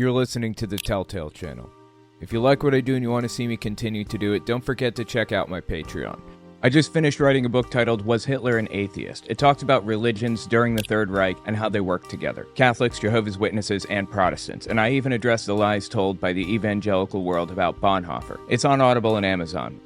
You're listening to the Telltale Channel. If you like what I do and you want to see me continue to do it, don't forget to check out my Patreon. I just finished writing a book titled Was Hitler an Atheist? It talks about religions during the Third Reich and how they work together. Catholics, Jehovah's Witnesses, and Protestants. And I even address the lies told by the evangelical world about Bonhoeffer. It's on Audible and Amazon.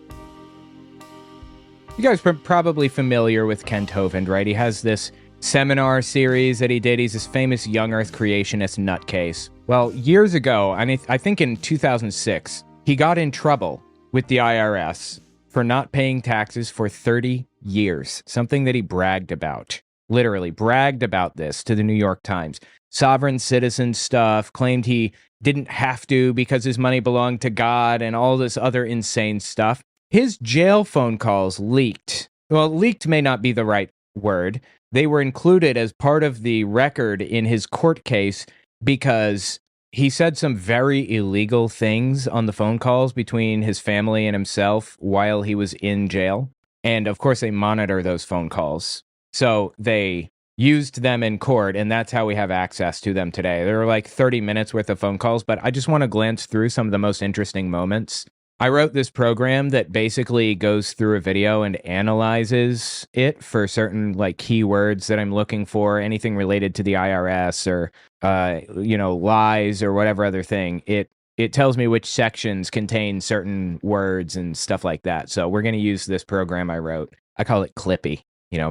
You guys are probably familiar with Kent Hovind, right? He has this seminar series that he did. He's this famous young earth creationist nutcase. Well, years ago, I think in 2006, he got in trouble with the IRS for not paying taxes for 30 years, something that he bragged about. Literally bragged about this to the New York Times. Sovereign citizen stuff, claimed he didn't have to because his money belonged to God and all this other insane stuff. His jail phone calls leaked. Well, leaked may not be the right word. They were included as part of the record in his court case because he said some very illegal things on the phone calls between his family and himself while he was in jail. And of course, they monitor those phone calls. So they used them in court, and that's how we have access to them today. There were like 30 minutes worth of phone calls, but I just want to glance through some of the most interesting moments. I wrote this program that basically goes through a video and analyzes it for certain like keywords that I'm looking for, anything related to the IRS or lies or whatever other thing. It tells me which sections contain certain words and stuff like that. So we're going to use this program I wrote. I call it Clippy,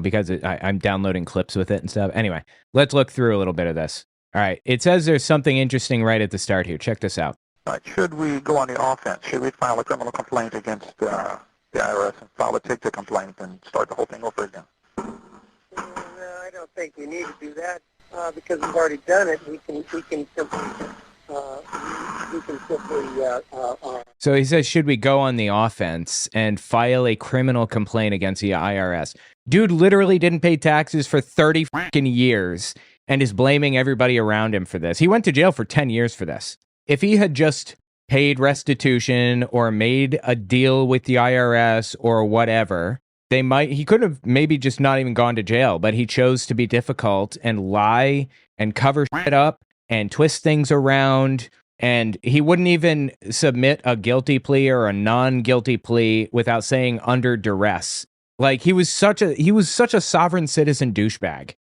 because I'm downloading clips with it and stuff. Anyway, let's look through a little bit of this. All right. It says there's something interesting right at the start here. Check this out. Should we go on the offense? Should we file a criminal complaint against the IRS and take the complaint and start the whole thing over again? No, I don't think we need to do that because we've already done it. We can simply. So he says, should we go on the offense and file a criminal complaint against the IRS? Dude literally didn't pay taxes for 30 fucking years and is blaming everybody around him for this. He went to jail for 10 years for this. If he had just paid restitution or made a deal with the IRS or whatever, he could have maybe just not even gone to jail, but he chose to be difficult and lie and cover shit up and twist things around, and he wouldn't even submit a guilty plea or a non-guilty plea without saying under duress. Like he was such a sovereign citizen douchebag.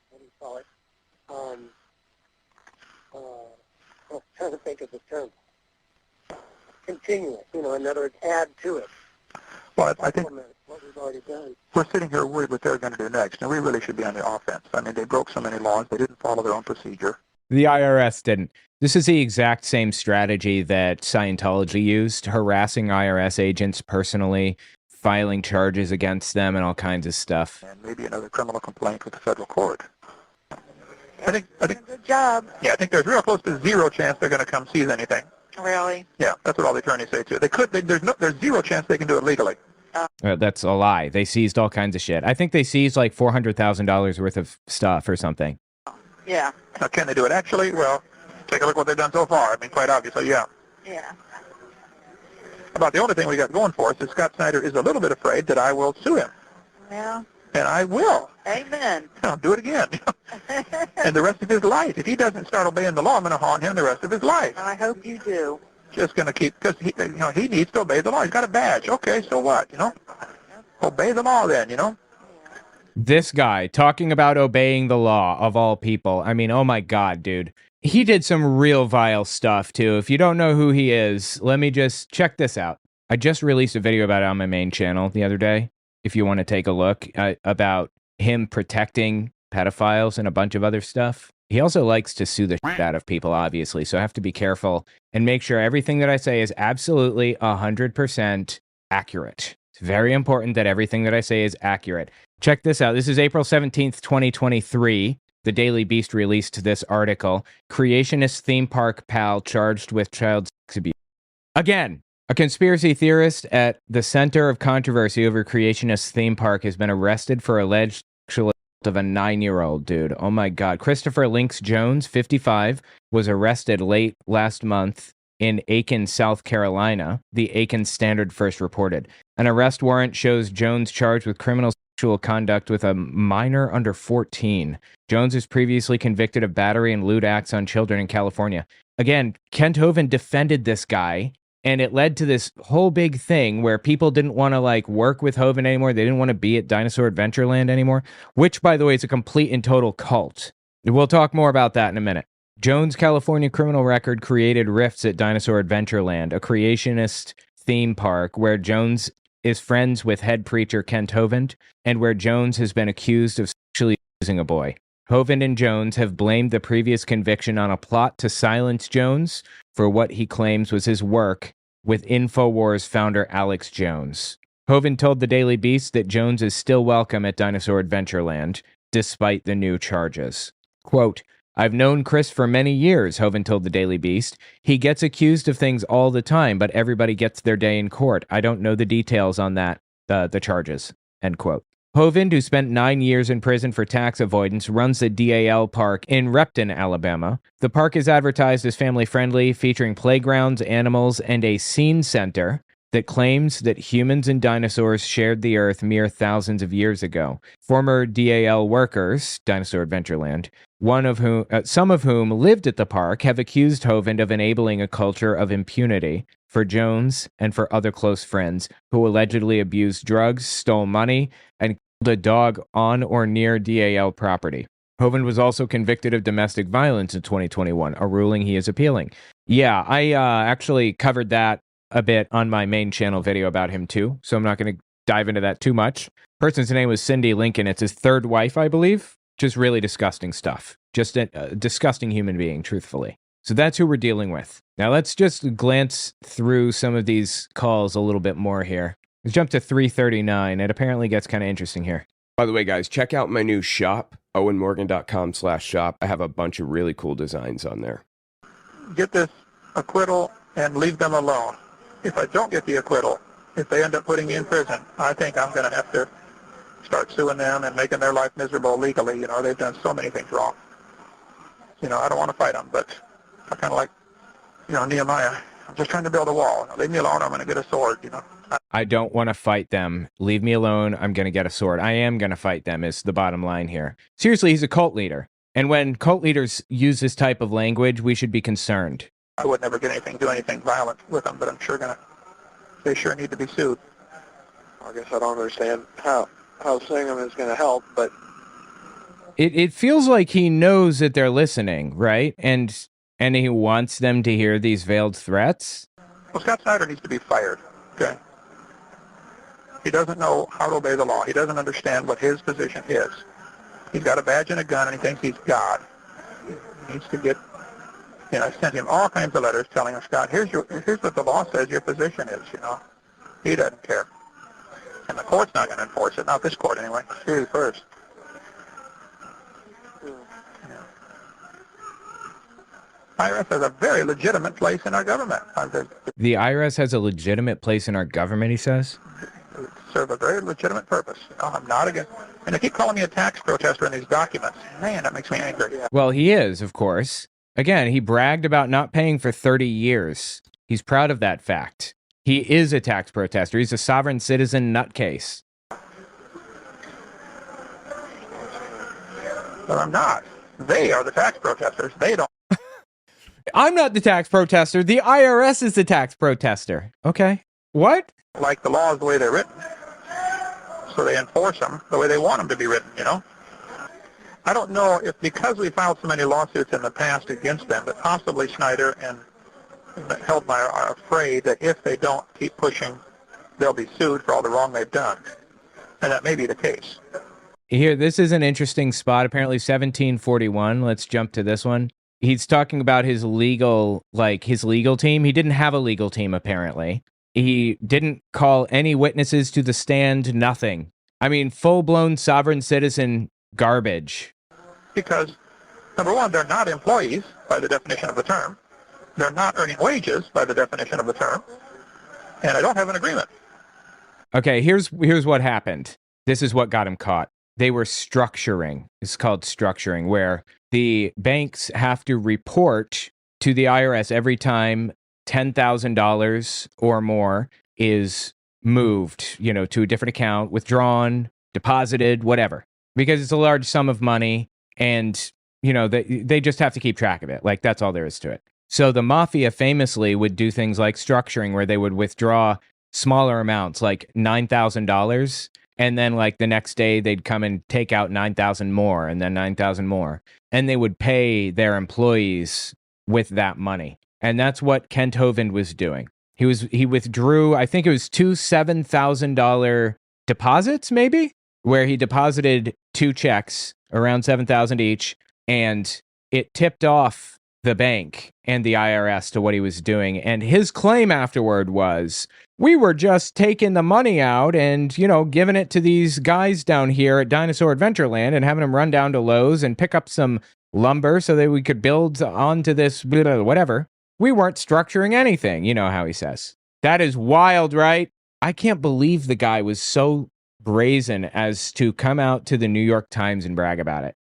What do you call it? I'm trying to think of the term. Continuous, in other words, add to it. Well, I think what we've already done. We're sitting here worried what they're going to do next. Now, we really should be on the offense. I mean, they broke so many laws. They didn't follow their own procedure. The IRS didn't. This is the exact same strategy that Scientology used, harassing IRS agents personally, filing charges against them, and all kinds of stuff. And maybe another criminal complaint with the federal court. I think. Good job. Yeah, I think there's real close to zero chance they're going to come seize anything. Really? Yeah, that's what all the attorneys say too. They could. There's zero chance they can do it legally. That's a lie. They seized all kinds of shit. I think they seized like $400,000 worth of stuff or something. Yeah. Now, can they do it actually? Well, take a look at what they've done so far. I mean, quite obviously, yeah. Yeah. About the only thing we got going for us is Scott Snyder is a little bit afraid that I will sue him. Yeah. And I will. Amen. I'll do it again. And the rest of his life. If he doesn't start obeying the law, I'm going to haunt him the rest of his life. I hope you do. Just going to keep, because he needs to obey the law. He's got a badge. Okay, so what, Obey the law then, This guy talking about obeying the law of all people. I mean, oh my God, dude. He did some real vile stuff too. If you don't know who he is, let me just check this out. I just released a video about it on my main channel the other day. If you want to take a look about him protecting pedophiles and a bunch of other stuff. He also likes to sue the shit out of people, obviously, so I have to be careful and make sure everything that I say is absolutely 100% accurate. It's very important that everything that I say is accurate. Check this out. This is April 17th, 2023. The Daily Beast released this article. Creationist theme park pal charged with child sex abuse. Again, a conspiracy theorist at the center of controversy over creationist theme park has been arrested for alleged sexual of a 9-year-old dude. Oh my God. Christopher Lynx Jones, 55, was arrested late last month in Aiken, South Carolina. The Aiken Standard first reported. An arrest warrant shows Jones charged with criminal sexual conduct with a minor under 14. Jones was previously convicted of battery and lewd acts on children in California. again, Kent Hovind defended this guy, and it led to this whole big thing where people didn't want to like work with Hovind anymore. They didn't want to be at Dinosaur Adventureland anymore, which, by the way, is a complete and total cult. We'll talk more about that in a minute. Jones' California criminal record created rifts at Dinosaur Adventureland, a creationist theme park where Jones is friends with head preacher Kent Hovind, and where Jones has been accused of sexually abusing a boy. Hovind and Jones have blamed the previous conviction on a plot to silence Jones for what he claims was his work with InfoWars founder Alex Jones. Hovind told the Daily Beast that Jones is still welcome at Dinosaur Adventureland, despite the new charges. Quote, I've known Chris for many years, Hovind told the Daily Beast. He gets accused of things all the time, but everybody gets their day in court. I don't know the details on that, the charges, end quote. Hovind, who spent 9 years in prison for tax avoidance, runs the DAL Park in Repton, Alabama. The park is advertised as family-friendly, featuring playgrounds, animals, and a scene center that claims that humans and dinosaurs shared the Earth mere thousands of years ago. Former DAL workers, Dinosaur Adventureland, some of whom lived at the park, have accused Hovind of enabling a culture of impunity for Jones and for other close friends who allegedly abused drugs, stole money, and killed a dog on or near DAL property. Hovind was also convicted of domestic violence in 2021, a ruling he is appealing. Yeah, I actually covered that a bit on my main channel video about him too, so I'm not going to dive into that too much. Person's name was Cindy Lincoln. It's his third wife, I believe. Just really disgusting stuff. Just a disgusting human being, truthfully. So that's who we're dealing with. Now let's just glance through some of these calls a little bit more here. Let's jump to 339. It apparently gets kind of interesting here. By the way, guys, check out my new shop, owenmorgan.com/shop. I have a bunch of really cool designs on there. Get this acquittal and leave them alone. If I don't get the acquittal, if they end up putting me in prison, I think I'm going to have to start suing them and making their life miserable legally. You know, they've done so many things wrong. You know, I don't want to fight them, but I kind of like, you know, Nehemiah. I'm just trying to build a wall. You know, leave me alone, I'm going to get a sword, you know. I don't want to fight them. Leave me alone, I'm going to get a sword. I am going to fight them is the bottom line here. Seriously, he's a cult leader. And when cult leaders use this type of language, we should be concerned. I would never do anything violent with them, but I'm sure they sure need to be sued. I guess I don't understand how suing them is going to help, but it feels like he knows that they're listening, right? And he wants them to hear these veiled threats. Well, Scott Snyder needs to be fired, okay? He doesn't know how to obey the law. He doesn't understand what his position is. He's got a badge and a gun, and he thinks he's God. He needs to get, you know, I sent him all kinds of letters telling him, Scott, here's what the law says your position is, you know. He doesn't care. And the court's not going to enforce it, not this court anyway. See first. Yeah. IRS has a very legitimate place in our government. The IRS has a legitimate place in our government, he says? Serve a very legitimate purpose. You know, I'm not against, and they keep calling me a tax protester in these documents. Man, that makes me angry. Well, he is, of course. Again, he bragged about not paying for 30 years. He's proud of that fact. He is a tax protester. He's a sovereign citizen nutcase. But I'm not. They are the tax protesters. They don't. I'm not the tax protester. The IRS is the tax protester. Okay. What? Like the laws the way they're written. So they enforce them the way they want them to be written, you know? I don't know if because we filed so many lawsuits in the past against them, but possibly Snyder and Heldmeyer are afraid that if they don't keep pushing, they'll be sued for all the wrong they've done. And that may be the case. Here, this is an interesting spot. Apparently 1741. Let's jump to this one. He's talking about his legal team. He didn't have a legal team, apparently. He didn't call any witnesses to the stand, nothing. I mean, full-blown sovereign citizen garbage. Because, number one, they're not employees by the definition of the term. They're not earning wages by the definition of the term. And I don't have an agreement. Okay, here's what happened. This is what got him caught. They were structuring. It's called structuring, where the banks have to report to the IRS every time $10,000 or more is moved, you know, to a different account, withdrawn, deposited, whatever. Because it's a large sum of money, and, you know, they just have to keep track of it. Like, that's all there is to it. So the mafia famously would do things like structuring where they would withdraw smaller amounts, like $9,000. And then like the next day they'd come and take out 9,000 more and then 9,000 more. And they would pay their employees with that money. And that's what Kent Hovind was doing. He withdrew, I think it was two $7,000 deposits, maybe, where he deposited two checks around $7,000 each, and it tipped off the bank and the IRS to what he was doing. And his claim afterward was, we were just taking the money out and, giving it to these guys down here at Dinosaur Adventureland and having them run down to Lowe's and pick up some lumber so that we could build onto this whatever. We weren't structuring anything, you know how he says. That is wild, right? I can't believe the guy was so brazen as to come out to the New York Times and brag about it.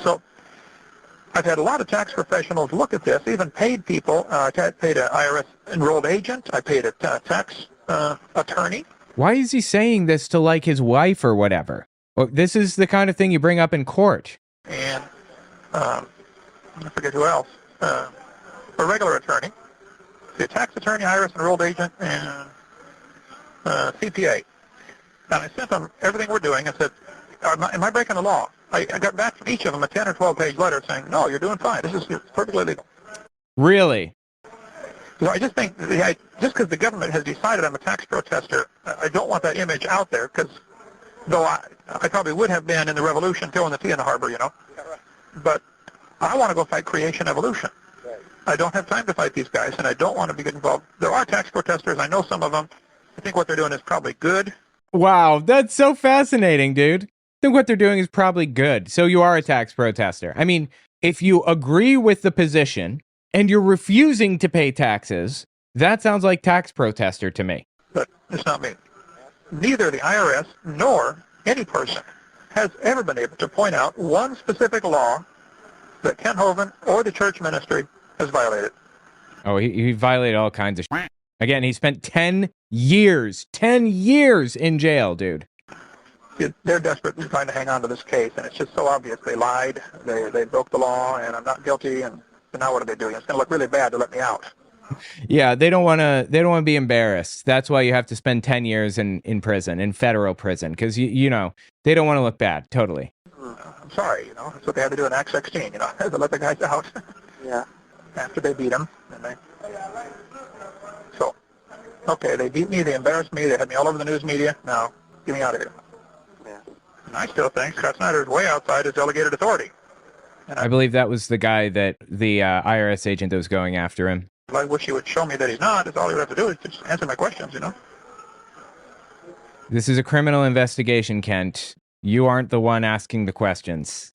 So I've had a lot of tax professionals look at this, even paid people. I paid an IRS enrolled agent. I paid a tax attorney. Why is he saying this to like his wife or whatever? Well, this is the kind of thing you bring up in court. And I forget who else. A regular attorney, a tax attorney, IRS enrolled agent, and CPA. And I sent them everything we're doing and said, am I breaking the law? I got back from each of them a 10 or 12-page letter saying, no, you're doing fine. This is perfectly legal. Really? So I just think, just because the government has decided I'm a tax protester, I don't want that image out there, because though I probably would have been in the revolution throwing the tea in the harbor, but I want to go fight creation evolution. I don't have time to fight these guys, and I don't want to be involved. There are tax protesters. I know some of them. I think what they're doing is probably good. Wow, that's so fascinating, dude. I think what they're doing is probably good. So you are a tax protester. I mean, if you agree with the position and you're refusing to pay taxes, that sounds like tax protester to me. But it's not me. Neither the IRS nor any person has ever been able to point out one specific law that Kent Hovind or the church ministry has violated. Oh, he violated all kinds of shit. Again, he spent 10 years in jail, dude. They're desperately trying to hang on to this case, and it's just so obvious. They lied, they broke the law, and I'm not guilty, and so now what are they doing? It's going to look really bad to let me out. Yeah, they don't want to be embarrassed. That's why you have to spend 10 years in prison, in federal prison, because, they don't want to look bad, totally. I'm sorry, that's what they had to do in Act 16, to let the guys out. Yeah. After they beat him, so, okay, they beat me, they embarrassed me, they had me all over the news media. Now, get me out of here. Yeah. And I still think Scott Snyder is way outside his delegated authority. And I believe that was the guy that the IRS agent that was going after him. I wish he would show me that he's not. That's all he would have to do is just answer my questions, This is a criminal investigation, Kent. You aren't the one asking the questions.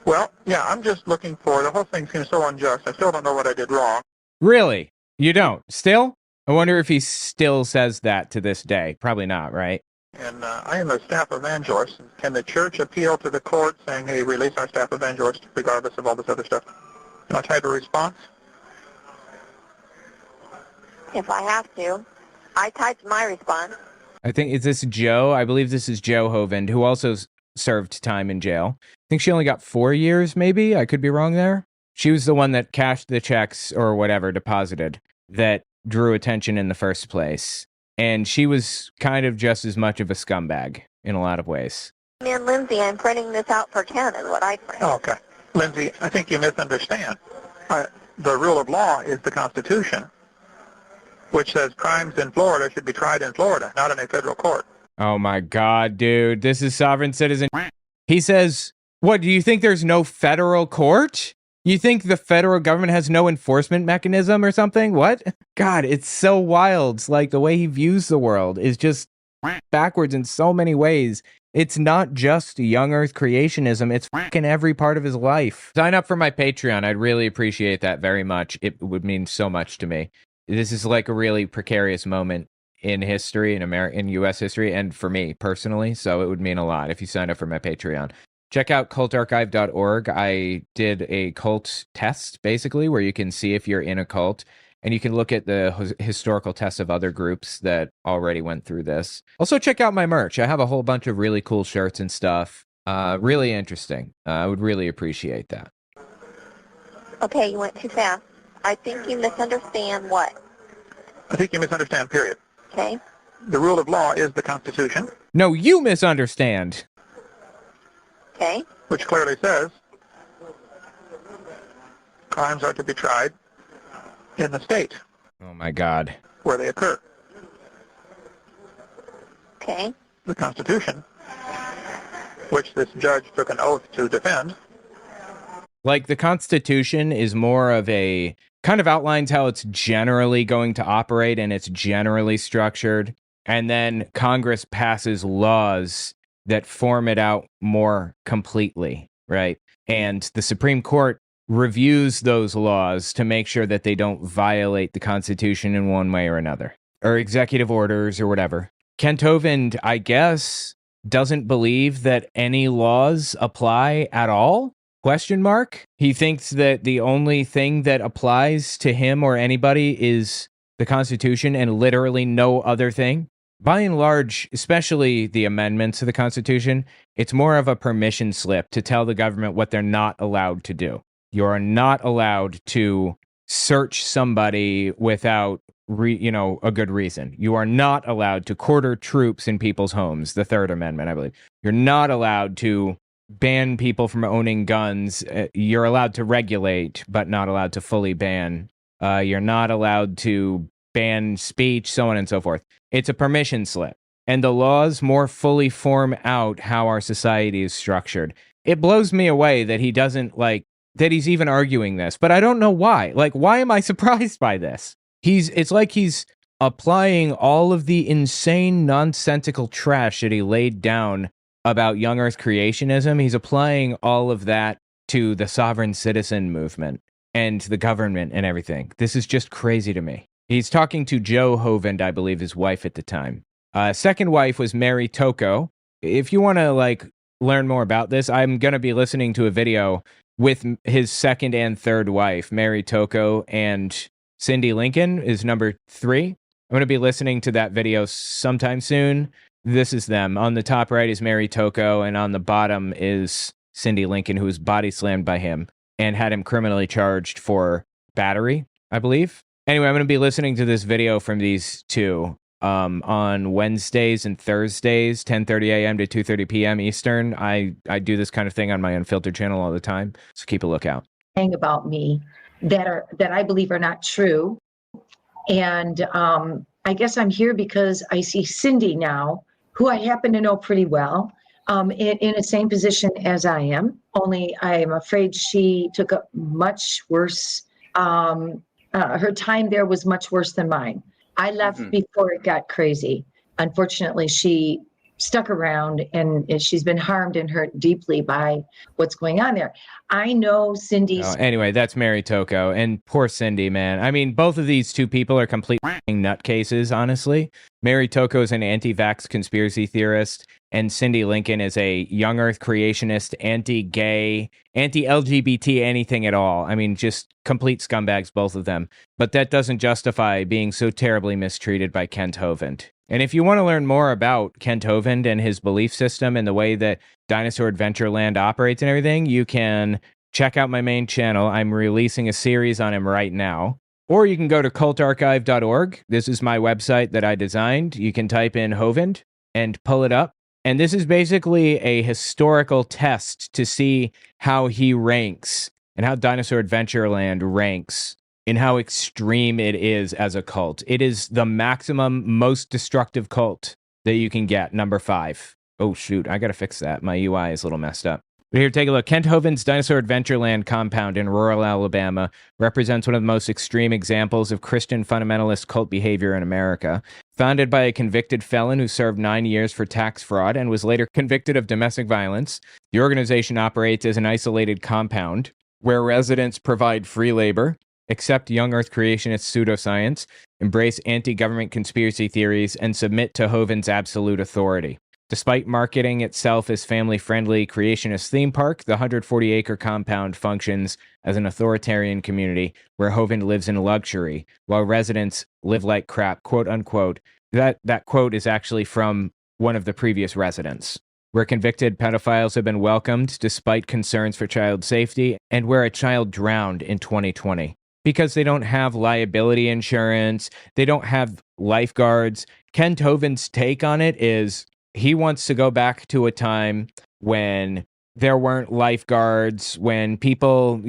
Well, yeah, I'm just looking for, the whole thing seems so unjust. I still don't know what I did wrong. Really? You don't? Still? I wonder if he still says that to this day. Probably not, right? And I am a staff evangelist. Can the church appeal to the court saying, hey, release our staff evangelist regardless of all this other stuff? Can I type a response? If I have to. I typed my response. I think, is this Joe? I believe this is Joe Hovind, who also served time in jail. I think she only got 4 years, maybe? I could be wrong there. She was the one that cashed the checks or whatever, deposited, that drew attention in the first place. And she was kind of just as much of a scumbag in a lot of ways. Me and Lindsay, I'm printing this out for Ken is what I print. Oh, okay. Lindsay, I think you misunderstand. The rule of law is the Constitution, which says crimes in Florida should be tried in Florida, not in a federal court. Oh my God, dude. This is sovereign citizen. He says, what, do you think there's no federal court? You think the federal government has no enforcement mechanism or something? What? God, it's so wild. It's like the way he views the world is just backwards in so many ways. It's not just young earth creationism. It's in every part of his life. Sign up for my Patreon. I'd really appreciate that very much. It would mean so much to me. This is like a really precarious moment in history, in U.S. history, and for me personally, so it would mean a lot if you sign up for my Patreon. Check out cultarchive.org. I did a cult test, basically, where you can see if you're in a cult, and you can look at the historical tests of other groups that already went through this. Also, check out my merch. I have a whole bunch of really cool shirts and stuff. Really interesting. I would really appreciate that. Okay, you went too fast. I think you misunderstand what? I think you misunderstand, period. Okay? The rule of law is the Constitution, No, you misunderstand. Okay? which clearly says crimes are to be tried in the state Oh my God. where they occur. Okay? The Constitution, which this judge took an oath to defend, Like, the Constitution is more of a kind of outlines how it's generally going to operate and it's generally structured. And then Congress passes laws that form it out more completely, right? And the Supreme Court reviews those laws to make sure that they don't violate the Constitution in one way or another, or executive orders or whatever. Kent Hovind, I guess, doesn't believe that any laws apply at all? Question mark? He thinks that the only thing that applies to him or anybody is the Constitution and literally no other thing. By and large, especially the amendments to the Constitution, it's more of a permission slip to tell the government what they're not allowed to do. You are not allowed to search somebody without a good reason. You are not allowed to quarter troops in people's homes, the Third Amendment, I believe. You're not allowed to ban people from owning guns. You're allowed to regulate, but not allowed to fully ban. You're not allowed to ban speech, so on and so forth. It's a permission slip. And the laws more fully form out how our society is structured. It blows me away that he doesn't that he's even arguing this, but I don't know why. Like, why am I surprised by this? It's like he's applying all of the insane, nonsensical trash that he laid down about young earth creationism. He's applying all of that to the sovereign citizen movement and the government and everything. This is just crazy to me. He's talking to Joe Hovind, I believe, his wife at the time. Second wife was Mary Tocco. If you want to learn more about this, I'm going to be listening to a video with his second and third wife, Mary Tocco, and Cindy Lincoln is number 3. I'm going to be listening to that video sometime soon. This is them. On the top right is Mary Tocco, and on the bottom is Cindy Lincoln, who was body slammed by him and had him criminally charged for battery, I believe. Anyway, I'm going to be listening to this video from these two on Wednesdays and Thursdays, 10:30 a.m. to 2:30 p.m. Eastern. I do this kind of thing on my Unfiltered channel all the time, so keep a lookout. About me that I believe are not true. And I guess I'm here because I see Cindy now, who I happen to know pretty well, in the same position as I am, only I am afraid she took a much worse, her time there was much worse than mine. I left before it got crazy. Unfortunately, she stuck around and she's been harmed and hurt deeply by what's going on there. I know Cindy's... Anyway, that's Mary Tocco, and poor Cindy, man. I mean, both of these two people are complete nutcases, honestly. Mary Tocco is an anti-vax conspiracy theorist, and Cindy Lincoln is a young earth creationist, anti-gay, anti-LGBT, anything at all. I mean, just complete scumbags, both of them. But that doesn't justify being so terribly mistreated by Kent Hovind. And if you want to learn more about Kent Hovind and his belief system and the way that Dinosaur Adventureland operates and everything, you can check out my main channel. I'm releasing a series on him right now. Or you can go to cultarchive.org. This is my website that I designed. You can type in Hovind and pull it up. And this is basically a historical test to see how he ranks and how Dinosaur Adventureland ranks in how extreme it is as a cult. It is the maximum, most destructive cult that you can get, number 5. Oh, shoot, I gotta fix that. My UI is a little messed up. But here, take a look. Kent Hovind's Dinosaur Adventureland compound in rural Alabama represents one of the most extreme examples of Christian fundamentalist cult behavior in America. Founded by a convicted felon who served 9 years for tax fraud and was later convicted of domestic violence, the organization operates as an isolated compound where residents provide free labor, accept young earth creationist pseudoscience, embrace anti-government conspiracy theories, and submit to Hovind's absolute authority. Despite marketing itself as family-friendly creationist theme park, the 140-acre compound functions as an authoritarian community where Hovind lives in luxury, while residents live like crap, quote-unquote. That quote is actually from one of the previous residents, where convicted pedophiles have been welcomed despite concerns for child safety, and where a child drowned in 2020. because they don't have liability insurance. They don't have lifeguards. Ken Hovind's take on it is he wants to go back to a time when there weren't lifeguards, when people,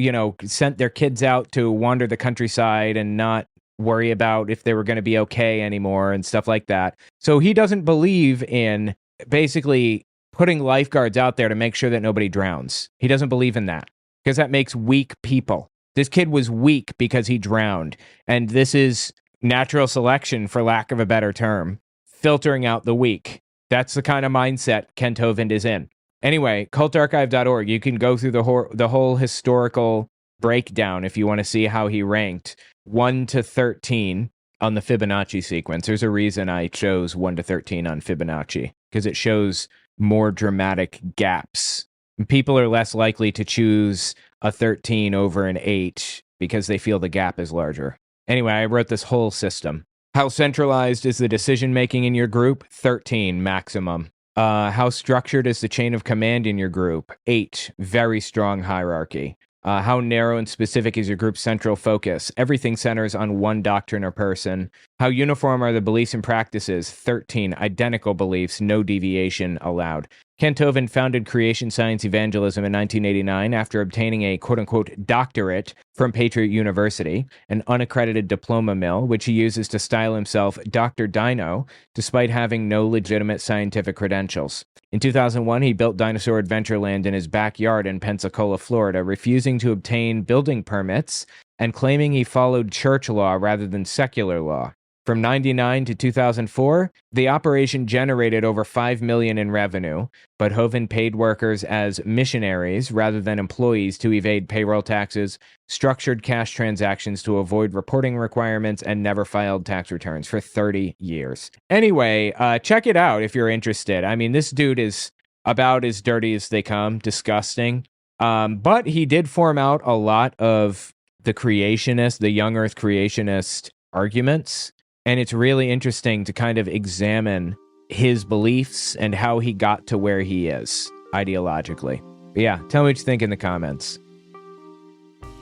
sent their kids out to wander the countryside and not worry about if they were going to be okay anymore and stuff like that. So he doesn't believe in basically putting lifeguards out there to make sure that nobody drowns. He doesn't believe in that because that makes weak people. This kid was weak because he drowned. And this is natural selection, for lack of a better term, filtering out the weak. That's the kind of mindset Ken Hovind is in. Anyway, cultarchive.org, you can go through the whole historical breakdown if you want to see how he ranked 1 to 13 on the Fibonacci sequence. There's a reason I chose 1 to 13 on Fibonacci, because it shows more dramatic gaps. People are less likely to choose a 13 over an 8 because they feel the gap is larger. Anyway, I wrote this whole system. How centralized is the decision-making in your group? 13 maximum. How structured is the chain of command in your group? 8, very strong hierarchy. How narrow and specific is your group's central focus? Everything centers on one doctrine or person. How uniform are the beliefs and practices? 13, identical beliefs, no deviation allowed. Ken Hovind founded Creation Science Evangelism in 1989 after obtaining a quote-unquote doctorate from Patriot University, an unaccredited diploma mill, which he uses to style himself Dr. Dino, despite having no legitimate scientific credentials. In 2001, he built Dinosaur Adventureland in his backyard in Pensacola, Florida, refusing to obtain building permits and claiming he followed church law rather than secular law. From 1999 to 2004, the operation generated over $5 million in revenue, but Hovind paid workers as missionaries rather than employees to evade payroll taxes, structured cash transactions to avoid reporting requirements, and never filed tax returns for 30 years. Anyway, check it out if you're interested. I mean, this dude is about as dirty as they come, disgusting. But he did form out a lot of the young earth creationist arguments. And it's really interesting to kind of examine his beliefs and how he got to where he is ideologically. But yeah, tell me what you think in the comments.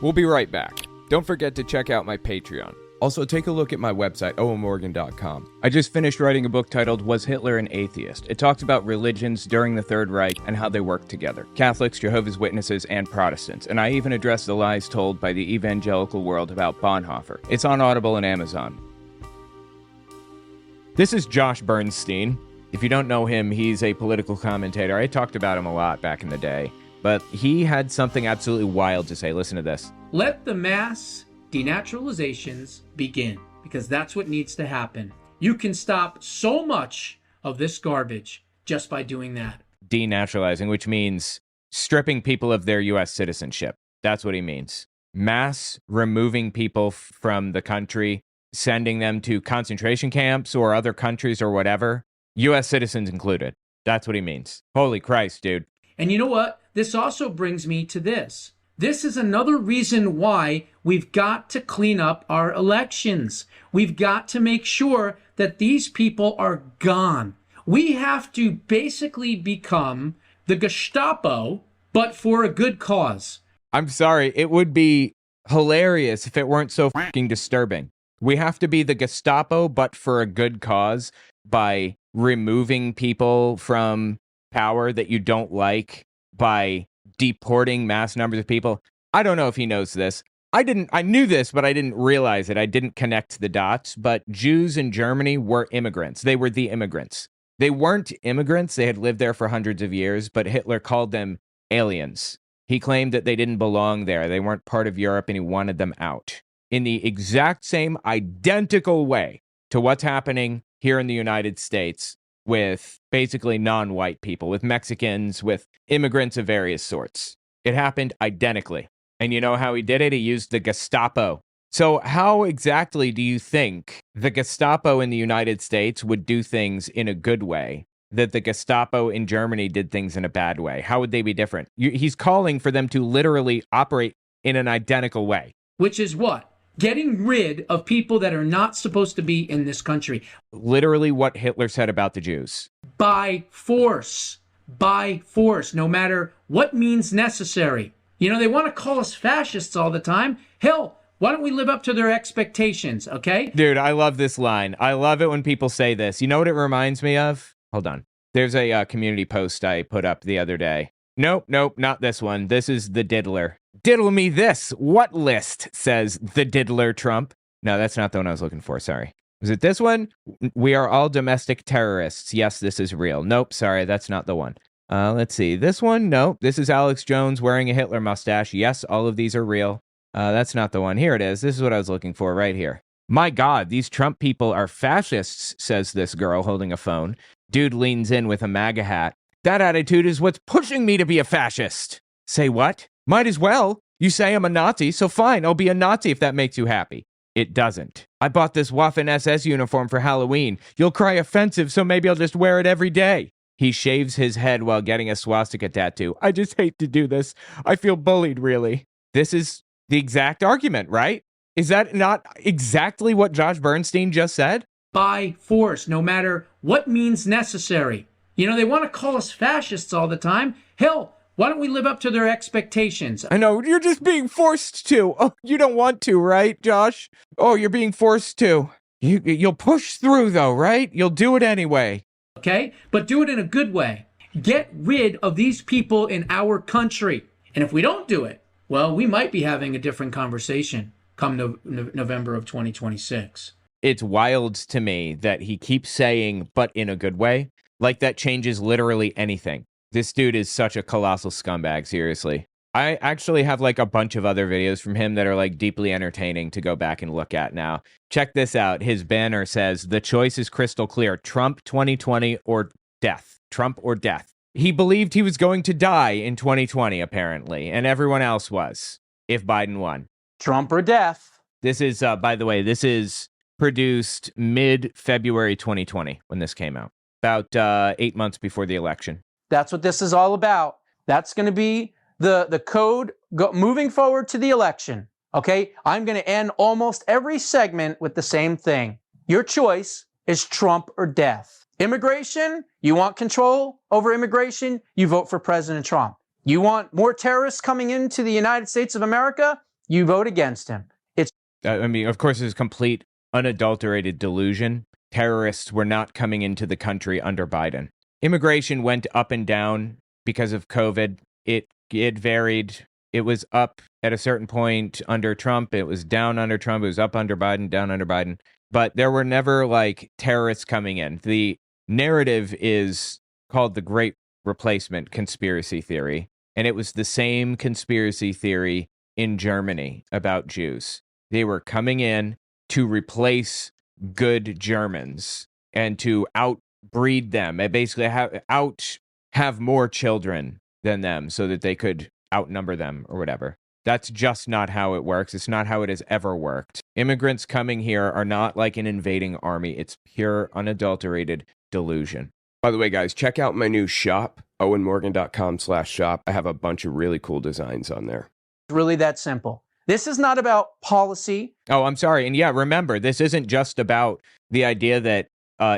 We'll be right back. Don't forget to check out my Patreon. Also, take a look at my website, owenmorgan.com. I just finished writing a book titled Was Hitler an Atheist? It talks about religions during the Third Reich and how they work together. Catholics, Jehovah's Witnesses, and Protestants. And I even address the lies told by the evangelical world about Bonhoeffer. It's on Audible and Amazon. This is Josh Bernstein. If you don't know him, he's a political commentator. I talked about him a lot back in the day, but he had something absolutely wild to say. Listen to this. Let the mass denaturalizations begin, because that's what needs to happen. You can stop so much of this garbage just by doing that. Denaturalizing, which means stripping people of their U.S. citizenship. That's what he means. Mass removing people from the country, sending them to concentration camps or other countries or whatever, U.S. citizens included. That's what he means. Holy Christ, dude. And you know what? This also brings me to this. This is another reason why we've got to clean up our elections. We've got to make sure that these people are gone. We have to basically become the Gestapo, but for a good cause. I'm sorry. It would be hilarious if it weren't so fucking disturbing. We have to be the Gestapo, but for a good cause, by removing people from power that you don't like, by deporting mass numbers of people. I don't know if he knows this. I knew this, but I didn't realize it. I didn't connect the dots. But Jews in Germany were immigrants. They were the immigrants. They weren't immigrants. They had lived there for hundreds of years, but Hitler called them aliens. He claimed that they didn't belong there. They weren't part of Europe, and he wanted them out. In the exact same identical way to what's happening here in the United States with basically non-white people, with Mexicans, with immigrants of various sorts. It happened identically. And you know how he did it? He used the Gestapo. So how exactly do you think the Gestapo in the United States would do things in a good way that the Gestapo in Germany did things in a bad way? How would they be different? He's calling for them to literally operate in an identical way. Which is what? Getting rid of people that are not supposed to be in this country. Literally what Hitler said about the Jews. By force. By force, no matter what means necessary. You know, they want to call us fascists all the time. Hell, Why don't we live up to their expectations, okay? Dude, I love this line. I love it when people say this. You know what it reminds me of? Hold on. There's a community post I put up the other day. Nope, not this one. This is the diddler. Diddle me this. What list, says the diddler Trump. No, that's not the one I was looking for. Sorry. Was it this one? We are all domestic terrorists. Yes, this is real. Nope, sorry, that's not the one. Let's see. This one? Nope. This is Alex Jones wearing a Hitler mustache. Yes, all of these are real. That's not the one. Here it is. This is what I was looking for right here. My God, these Trump people are fascists, says this girl holding a phone. Dude leans in with a MAGA hat. That attitude is what's pushing me to be a fascist. Say what? Might as well. You say I'm a Nazi, so fine, I'll be a Nazi if that makes you happy. It doesn't. I bought this Waffen-SS uniform for Halloween. You'll cry offensive, so maybe I'll just wear it every day. He shaves his head while getting a swastika tattoo. I just hate to do this. I feel bullied, really. This is the exact argument, right? Is that not exactly what Josh Bernstein just said? By force, no matter what means necessary. You know, they want to call us fascists all the time. Hell, why don't we live up to their expectations? I know, you're just being forced to. Oh, you don't want to, right, Josh? Oh, you're being forced to. You'll push through, though, right? You'll do it anyway. Okay? But do it in a good way. Get rid of these people in our country. And if we don't do it, well, we might be having a different conversation come November of 2026. It's wild to me that he keeps saying, but in a good way. Like that changes literally anything. This dude is such a colossal scumbag, seriously. I actually have like a bunch of other videos from him that are like deeply entertaining to go back and look at now. Check this out. His banner says, the choice is crystal clear. Trump 2020 or death. Trump or death. He believed he was going to die in 2020, apparently, and everyone else was, if Biden won. Trump or death. This is, by the way, this is produced mid-February 2020 when this came out. About 8 months before the election. That's what this is all about. That's going to be the code moving forward to the election. Okay? I'm going to end almost every segment with the same thing. Your choice is Trump or death. Immigration, you want control over immigration, you vote for President Trump. You want more terrorists coming into the United States of America, you vote against him. I mean, of course, it's complete unadulterated delusion. Terrorists were not coming into the country under Biden. Immigration went up and down because of COVID. It varied. It was up at a certain point under Trump. It was down under Trump. It was up under Biden, down under Biden. But there were never like terrorists coming in. The narrative is called the Great Replacement conspiracy theory. And it was the same conspiracy theory in Germany about Jews. They were coming in to replace good Germans and to outbreed them and basically have more children than them so that they could outnumber them or whatever. That's just not how it works. It's not how it has ever worked. Immigrants coming here are not like an invading army. It's pure, unadulterated delusion. By the way, guys, check out my new shop, owenmorgan.com/shop. I have a bunch of really cool designs on there. It's really that simple. This is not about policy. Oh, I'm sorry. And yeah, remember, this isn't just about the idea that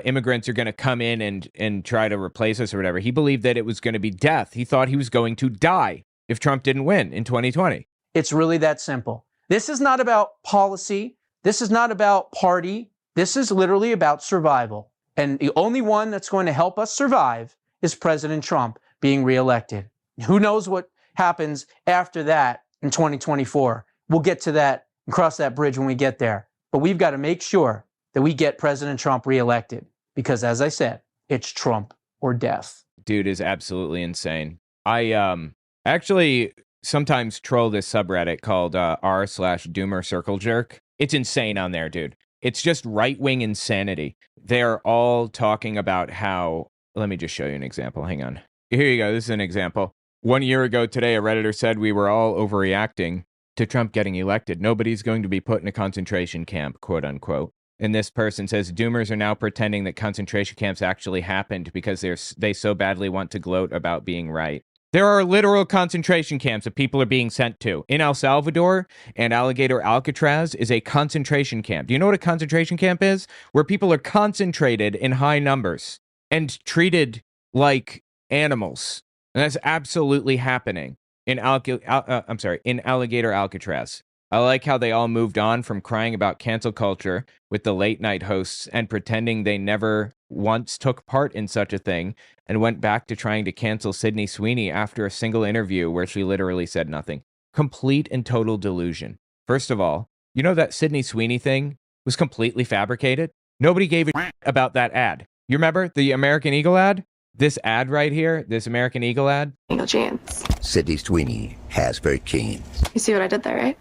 immigrants are going to come in and try to replace us or whatever. He believed that it was going to be death. He thought he was going to die if Trump didn't win in 2020. It's really that simple. This is not about policy. This is not about party. This is literally about survival. And the only one that's going to help us survive is President Trump being reelected. Who knows what happens after that in 2024? We'll get to that and cross that bridge when we get there. But we've got to make sure that we get President Trump reelected because, as I said, it's Trump or death. Dude is absolutely insane. I actually sometimes troll this subreddit called r/Doomer Circle Jerk. It's insane on there, dude. It's just right-wing insanity. They're all talking about how... Let me just show you an example. Hang on. Here you go. This is an example. 1 year ago today, a Redditor said we were all overreacting to Trump getting elected. Nobody's going to be put in a concentration camp, quote unquote. And this person says, Doomers are now pretending that concentration camps actually happened because they so badly want to gloat about being right. There are literal concentration camps that people are being sent to. In El Salvador and Alligator Alcatraz is a concentration camp. Do you know what a concentration camp is? Where people are concentrated in high numbers and treated like animals. And that's absolutely happening in Alligator Alcatraz. I like how they all moved on from crying about cancel culture with the late night hosts and pretending they never once took part in such a thing, and went back to trying to cancel Sydney Sweeney after a single interview where she literally said nothing. Complete and total delusion. First of all, you know that Sydney Sweeney thing was completely fabricated? Nobody gave a shit about that ad. You remember the American Eagle ad? This ad right here, this American Eagle ad? Eagle jeans. Sydney Sweeney has very jeans. You see what I did there, right?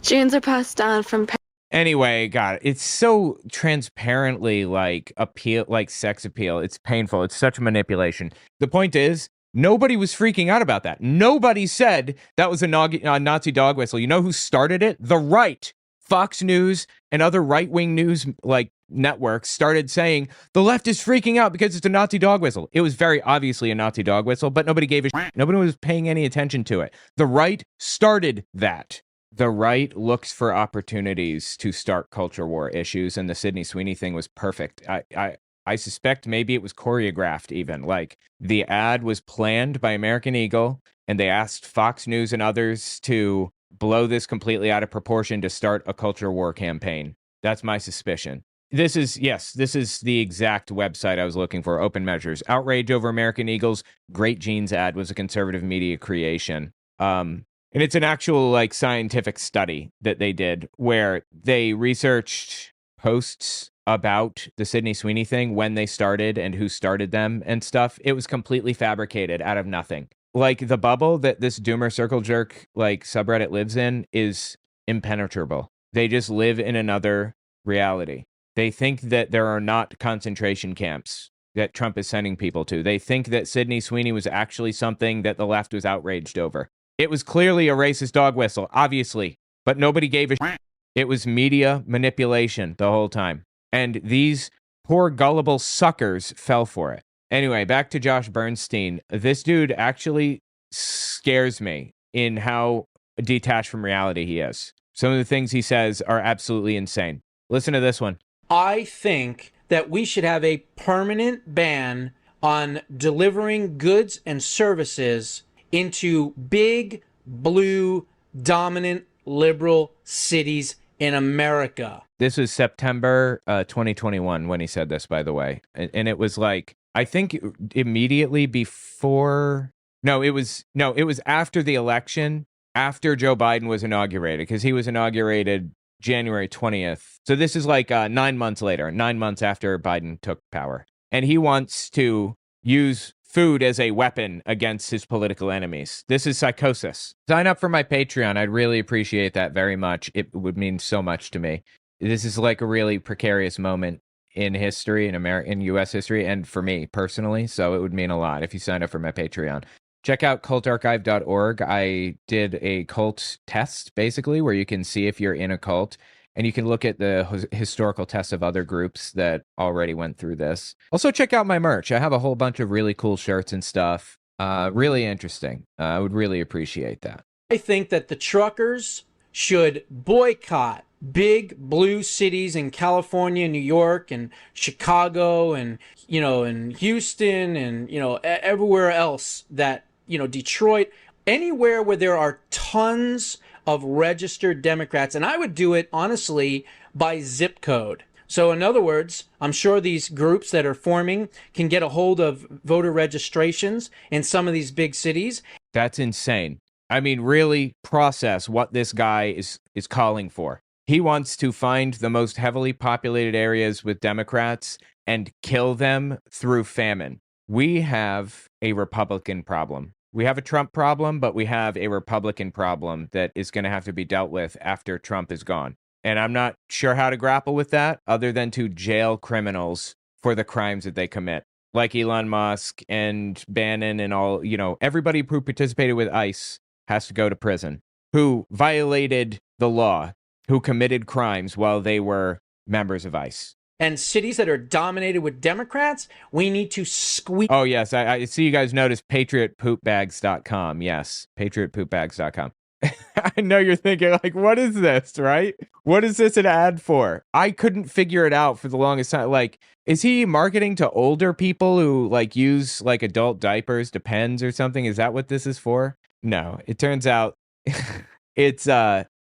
Jeans are passed down from Anyway, God, it's so transparently like appeal, like sex appeal. It's painful. It's such manipulation. The point is, nobody was freaking out about that. Nobody said that was a Nazi dog whistle. You know who started it? The right. Fox News and other right-wing news like networks started saying the left is freaking out because it's a Nazi dog whistle. It was very obviously a Nazi dog whistle, but nobody gave a shit. Nobody was paying any attention to it. The right started that. The right looks for opportunities to start culture war issues, and the Sydney Sweeney thing was perfect. I suspect maybe it was choreographed even. Like, the ad was planned by American Eagle, and they asked Fox News and others to blow this completely out of proportion to start a culture war campaign. That's my suspicion. This is the exact website I was looking for. Open Measures. Outrage over American Eagle's Great Jeans ad was a conservative media creation. And it's an actual like scientific study that they did where they researched posts about the Sydney Sweeney thing, when they started and who started them and stuff. It was completely fabricated out of nothing. Like, the bubble that this Doomer Circle Jerk like subreddit lives in is impenetrable. They just live in another reality. They think that there are not concentration camps that Trump is sending people to. They think that Sydney Sweeney was actually something that the left was outraged over. It was clearly a racist dog whistle, obviously, but nobody gave a shit. It was media manipulation the whole time. And these poor gullible suckers fell for it. Anyway, back to Josh Bernstein. This dude actually scares me in how detached from reality he is. Some of the things he says are absolutely insane. Listen to this one. I think that we should have a permanent ban on delivering goods and services into big, blue, dominant, liberal cities in America. This was September 2021 when he said this, by the way. And it was like, I think immediately before, it was after the election, after Joe Biden was inaugurated, because he was inaugurated January 20th. So this is like 9 months later, 9 months after Biden took power. And he wants to use food as a weapon against his political enemies. This is psychosis. Sign up for my Patreon. I'd really appreciate that very much. It would mean so much to me. This is like a really precarious moment in history, in U.S. history, and for me personally. So it would mean a lot if you sign up for my Patreon. Check out cultarchive.org. I did a cult test, basically, where you can see if you're in a cult. And you can look at the historical tests of other groups that already went through this. Also, check out my merch. I have a whole bunch of really cool shirts and stuff. Really interesting. I would really appreciate that. I think that the truckers should boycott big blue cities in California, New York, and Chicago, and, and Houston, and, everywhere else that, Detroit, anywhere where there are tons of registered Democrats. And I would do it, honestly, by zip code. So in other words, I'm sure these groups that are forming can get a hold of voter registrations in some of these big cities. That's insane. I mean, really process what this guy is calling for. He wants to find the most heavily populated areas with Democrats and kill them through famine. We have a Republican problem. We have a Trump problem, but we have a Republican problem that is going to have to be dealt with after Trump is gone. And I'm not sure how to grapple with that other than to jail criminals for the crimes that they commit. Like Elon Musk and Bannon and all, everybody who participated with ICE has to go to prison, who violated the law, who committed crimes while they were members of ICE. And cities that are dominated with Democrats, we need to squeeze. Oh, yes. I see you guys noticed patriotpoopbags.com. Yes, patriotpoopbags.com. I know you're thinking, like, what is this, right? What is this an ad for? I couldn't figure it out for the longest time. Like, is he marketing to older people who, like, use, like, adult diapers, Depends or something? Is that what this is for? No, it turns out it's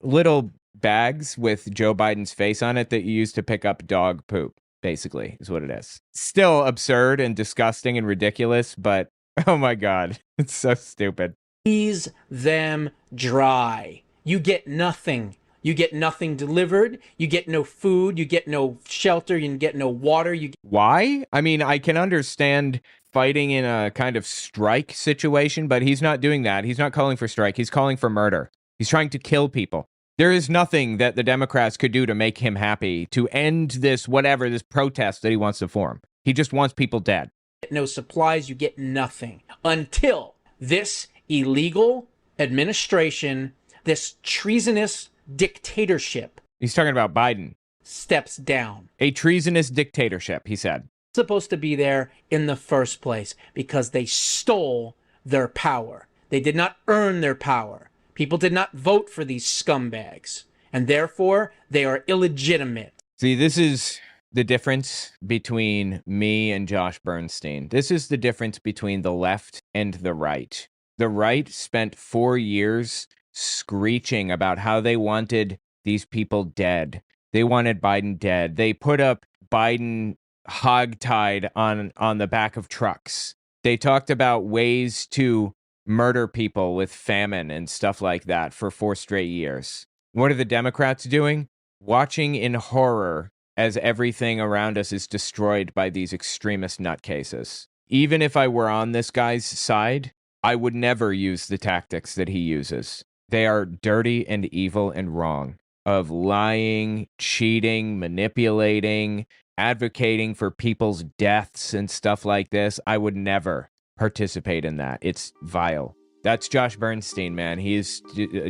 little bags with Joe Biden's face on it that you use to pick up dog poop, basically, is what it is. Still absurd and disgusting and ridiculous, but oh my God, it's so stupid. Squeeze them dry. You get nothing. You get nothing delivered. You get no food. You get no shelter. You get no water. Why? I mean, I can understand fighting in a kind of strike situation, but he's not doing that. He's not calling for strike. He's calling for murder. He's trying to kill people. There is nothing that the Democrats could do to make him happy, to end this protest that he wants to form. He just wants people dead. No supplies. You get nothing until this illegal administration, this treasonous dictatorship. He's talking about Biden. Steps down. A treasonous dictatorship, he said. Supposed to be there in the first place because they stole their power. They did not earn their power. People did not vote for these scumbags, and therefore they are illegitimate. See, this is the difference between me and Josh Bernstein. This is the difference between the left and the right. The right spent 4 years screeching about how they wanted these people dead. They wanted Biden dead. They put up Biden hogtied on the back of trucks. They talked about ways to murder people with famine and stuff like that for 4 straight years. What are the Democrats doing? Watching in horror as everything around us is destroyed by these extremist nutcases. Even if I were on this guy's side, I would never use the tactics that he uses. They are dirty and evil and wrong, of lying, cheating, manipulating, advocating for people's deaths and stuff like this. I would never participate in that. It's vile. That's Josh Bernstein, man. He is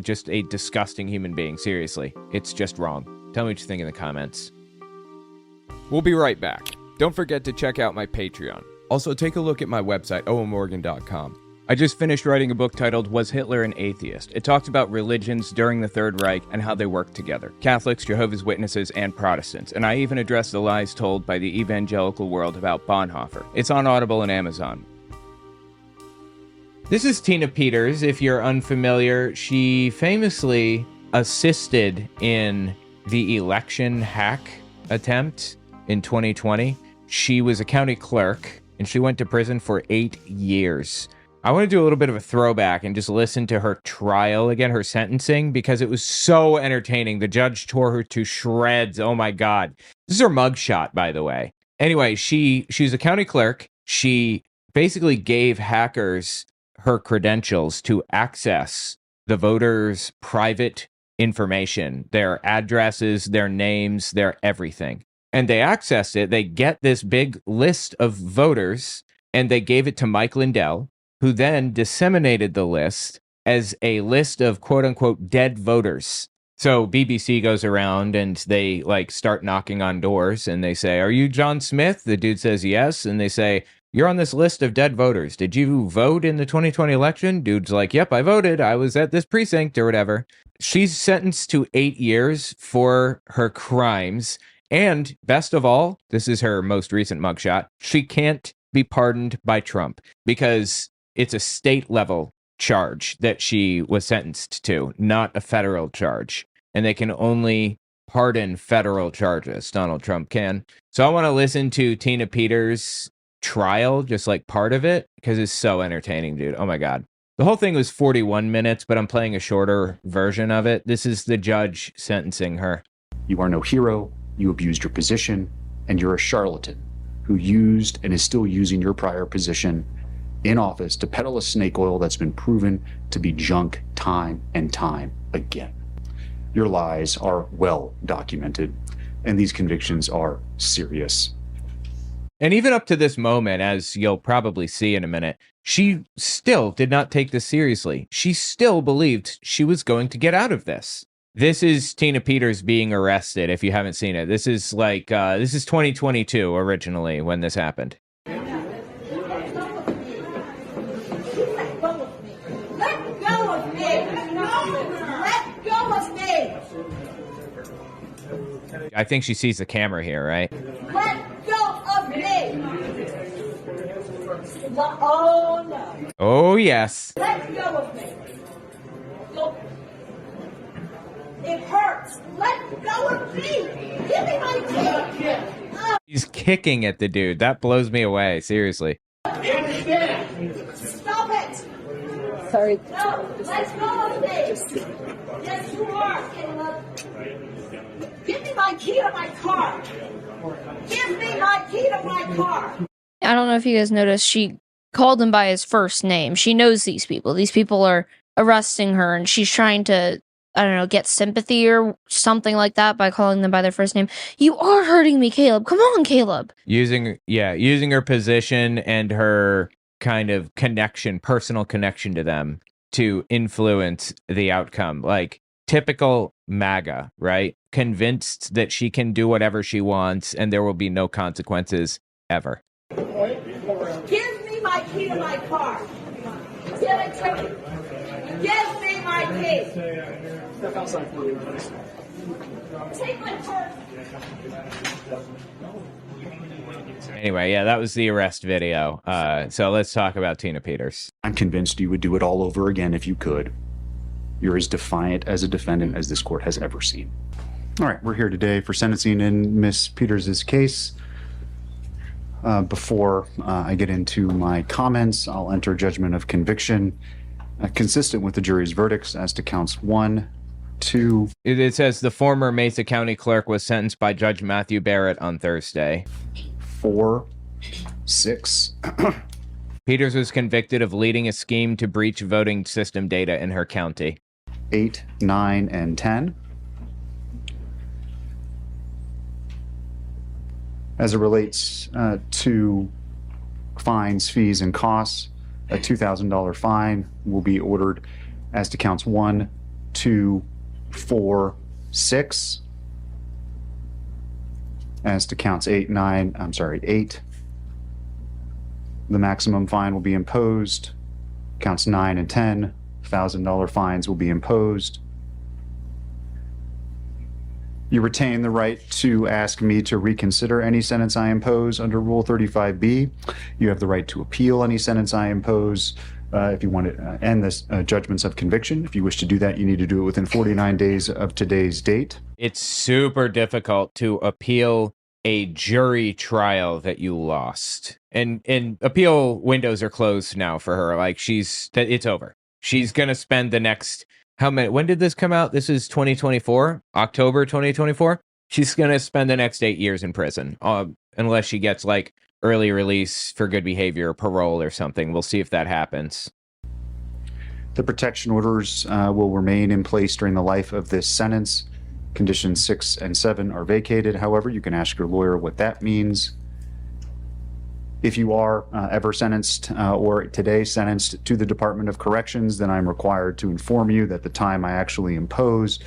just a disgusting human being. Seriously, it's just wrong. Tell me what you think in the comments. We'll be right back. Don't forget to check out my Patreon. Also, take a look at my website, owenmorgan.com. I just finished writing a book titled Was Hitler an Atheist? It talks about religions during the Third Reich and how they worked together. Catholics, Jehovah's Witnesses, and Protestants. And I even address the lies told by the evangelical world about Bonhoeffer. It's on Audible and Amazon. This is Tina Peters. If you're unfamiliar, she famously assisted in the election hack attempt in 2020. She was a county clerk, and she went to prison for 8 years. I want to do a little bit of a throwback and just listen to her trial again, her sentencing, because it was so entertaining. The judge tore her to shreds. Oh my God. This is her mugshot, by the way. Anyway, she's a county clerk. She basically gave hackers her credentials to access the voters' private information, their addresses, their names, their everything. And they accessed it. They get this big list of voters, and they gave it to Mike Lindell, who then disseminated the list as a list of quote-unquote dead voters. So BBC goes around and they start knocking on doors and they say, "Are you John Smith?" The dude says yes. And they say, "You're on this list of dead voters. Did you vote in the 2020 election?" Dude's like, "Yep, I voted. I was at this precinct," or whatever. She's sentenced to 8 years for her crimes. And best of all, this is her most recent mugshot, she can't be pardoned by Trump because it's a state level charge that she was sentenced to, not a federal charge. And they can only pardon federal charges. Donald Trump can. So I want to listen to Tina Peters' trial, just like part of it, because it's so entertaining, dude. Oh my God. The whole thing was 41 minutes, but I'm playing a shorter version of it. This is the judge sentencing her. You are no hero. You abused your position, and you're a charlatan who used and is still using your prior position in office to peddle a snake oil that's been proven to be junk time and time again. Your lies are well documented, and these convictions are serious. And even up to this moment, as you'll probably see in a minute, she still did not take this seriously. She still believed she was going to get out of this. This is Tina Peters being arrested, if you haven't seen it. This is this is 2022 originally when this happened. I think she sees the camera here, right? Let go of me! Oh, no. Oh, yes. Let go of me. Go. It hurts. Let go of me. Give me my key. He's kicking at the dude. That blows me away. Seriously. Stop it. Sorry. No, let go of me. Yes, you are, Caleb. Give me my key to my car. Give me my key to my car. I don't know if you guys noticed, she called him by his first name. She knows these people. These people are arresting her, and she's trying to, I don't know, get sympathy or something like that by calling them by their first name. You are hurting me, Caleb. Come on, Caleb. Using her position and her kind of connection, personal connection to them to influence the outcome. Like typical MAGA, right? Convinced that she can do whatever she wants and there will be no consequences ever. Give me my key to my car. Give it to me. Give me my key. Step outside for you. Take my purse. Anyway, yeah, that was the arrest video. So let's talk about Tina Peters. I'm convinced you would do it all over again if you could. You're as defiant as a defendant as this court has ever seen. All right, we're here today for sentencing in Miss Peters' case. Before I get into my comments, I'll enter judgment of conviction consistent with the jury's verdicts as to counts 1, 2. It says the former Mesa County clerk was sentenced by Judge Matthew Barrett on Thursday. 4, 6. Peters was convicted of leading a scheme to breach voting system data in her county. 8, 9, and 10. As it relates to fines, fees, and costs, a $2,000 fine will be ordered as to counts 1, 2, 4, 6. As to counts 8, the maximum fine will be imposed. Counts 9 and 10, $1,000 fines will be imposed. You retain the right to ask me to reconsider any sentence I impose under Rule 35B. You have the right to appeal any sentence I impose if you want to end this judgments of conviction. If you wish to do that, you need to do it within 49 days of today's date. It's super difficult to appeal a jury trial that you lost. And appeal windows are closed now for her. Like it's over. She's going to spend the next... when did this come out? This is 2024, October 2024. She's going to spend the next 8 years in prison, unless she gets like early release for good behavior or parole or something. We'll see if that happens. The protection orders will remain in place during the life of this sentence. Conditions 6 and 7 are vacated. However, you can ask your lawyer what that means. If you are ever sentenced or today sentenced to the Department of Corrections, then I'm required to inform you that the time I actually impose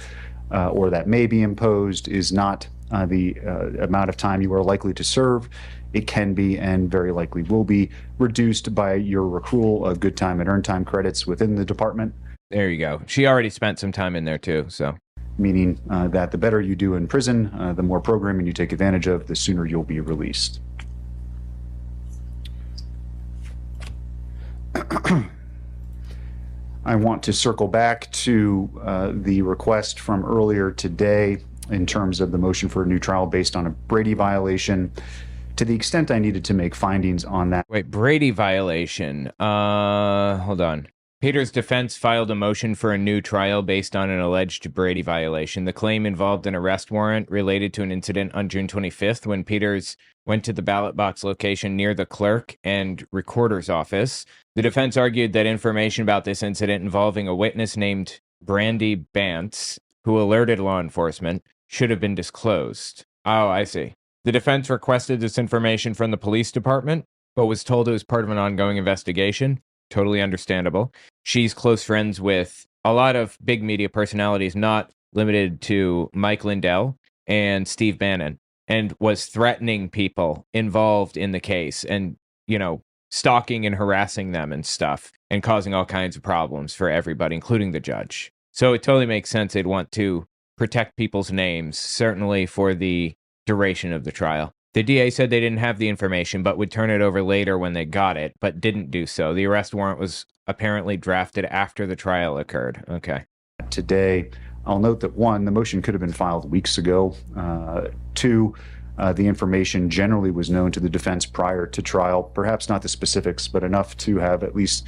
or that may be imposed is not the amount of time you are likely to serve. It can be and very likely will be reduced by your accrual of good time and earned time credits within the department. There you go. She already spent some time in there too, so. Meaning that the better you do in prison, the more programming you take advantage of, the sooner you'll be released. I want to circle back to the request from earlier today in terms of the motion for a new trial based on a Brady violation. To the extent I needed to make findings on that. Wait, Brady violation. Hold on. Peters' defense filed a motion for a new trial based on an alleged Brady violation. The claim involved an arrest warrant related to an incident on June 25th when Peters went to the ballot box location near the clerk and recorder's office. The defense argued that information about this incident involving a witness named Brandy Bantz, who alerted law enforcement, should have been disclosed. Oh, I see. The defense requested this information from the police department, but was told it was part of an ongoing investigation. Totally understandable. She's close friends with a lot of big media personalities, not limited to Mike Lindell and Steve Bannon, and was threatening people involved in the case and, stalking and harassing them and stuff and causing all kinds of problems for everybody, including the judge. So it totally makes sense they'd want to protect people's names, certainly for the duration of the trial. The DA said they didn't have the information, but would turn it over later when they got it, but didn't do so. The arrest warrant was apparently drafted after the trial occurred. Okay. Today, I'll note that one, the motion could have been filed weeks ago. Two, the information generally was known to the defense prior to trial, perhaps not the specifics, but enough to have at least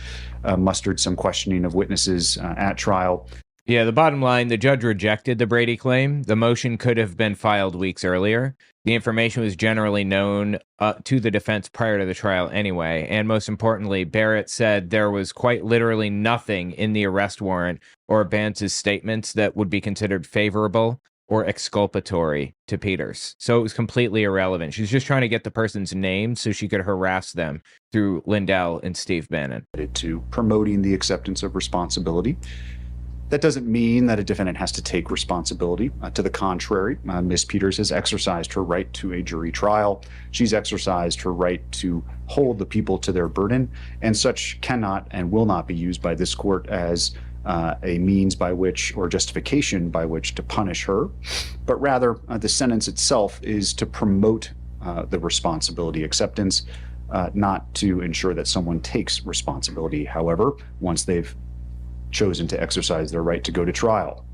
mustered some questioning of witnesses at trial. Yeah, the bottom line, the judge rejected the Brady claim. The motion could have been filed weeks earlier. The information was generally known to the defense prior to the trial anyway. And most importantly, Barrett said there was quite literally nothing in the arrest warrant or Bance's statements that would be considered favorable or exculpatory to Peters. So it was completely irrelevant. She was just trying to get the person's name so she could harass them through Lindell and Steve Bannon. To promoting the acceptance of responsibility. That doesn't mean that a defendant has to take responsibility. To the contrary, Ms. Peters has exercised her right to a jury trial. She's exercised her right to hold the people to their burden, and such cannot and will not be used by this court as a means by which or justification by which to punish her, but rather the sentence itself is to promote the responsibility acceptance, not to ensure that someone takes responsibility. However, once they've chosen to exercise their right to go to trial.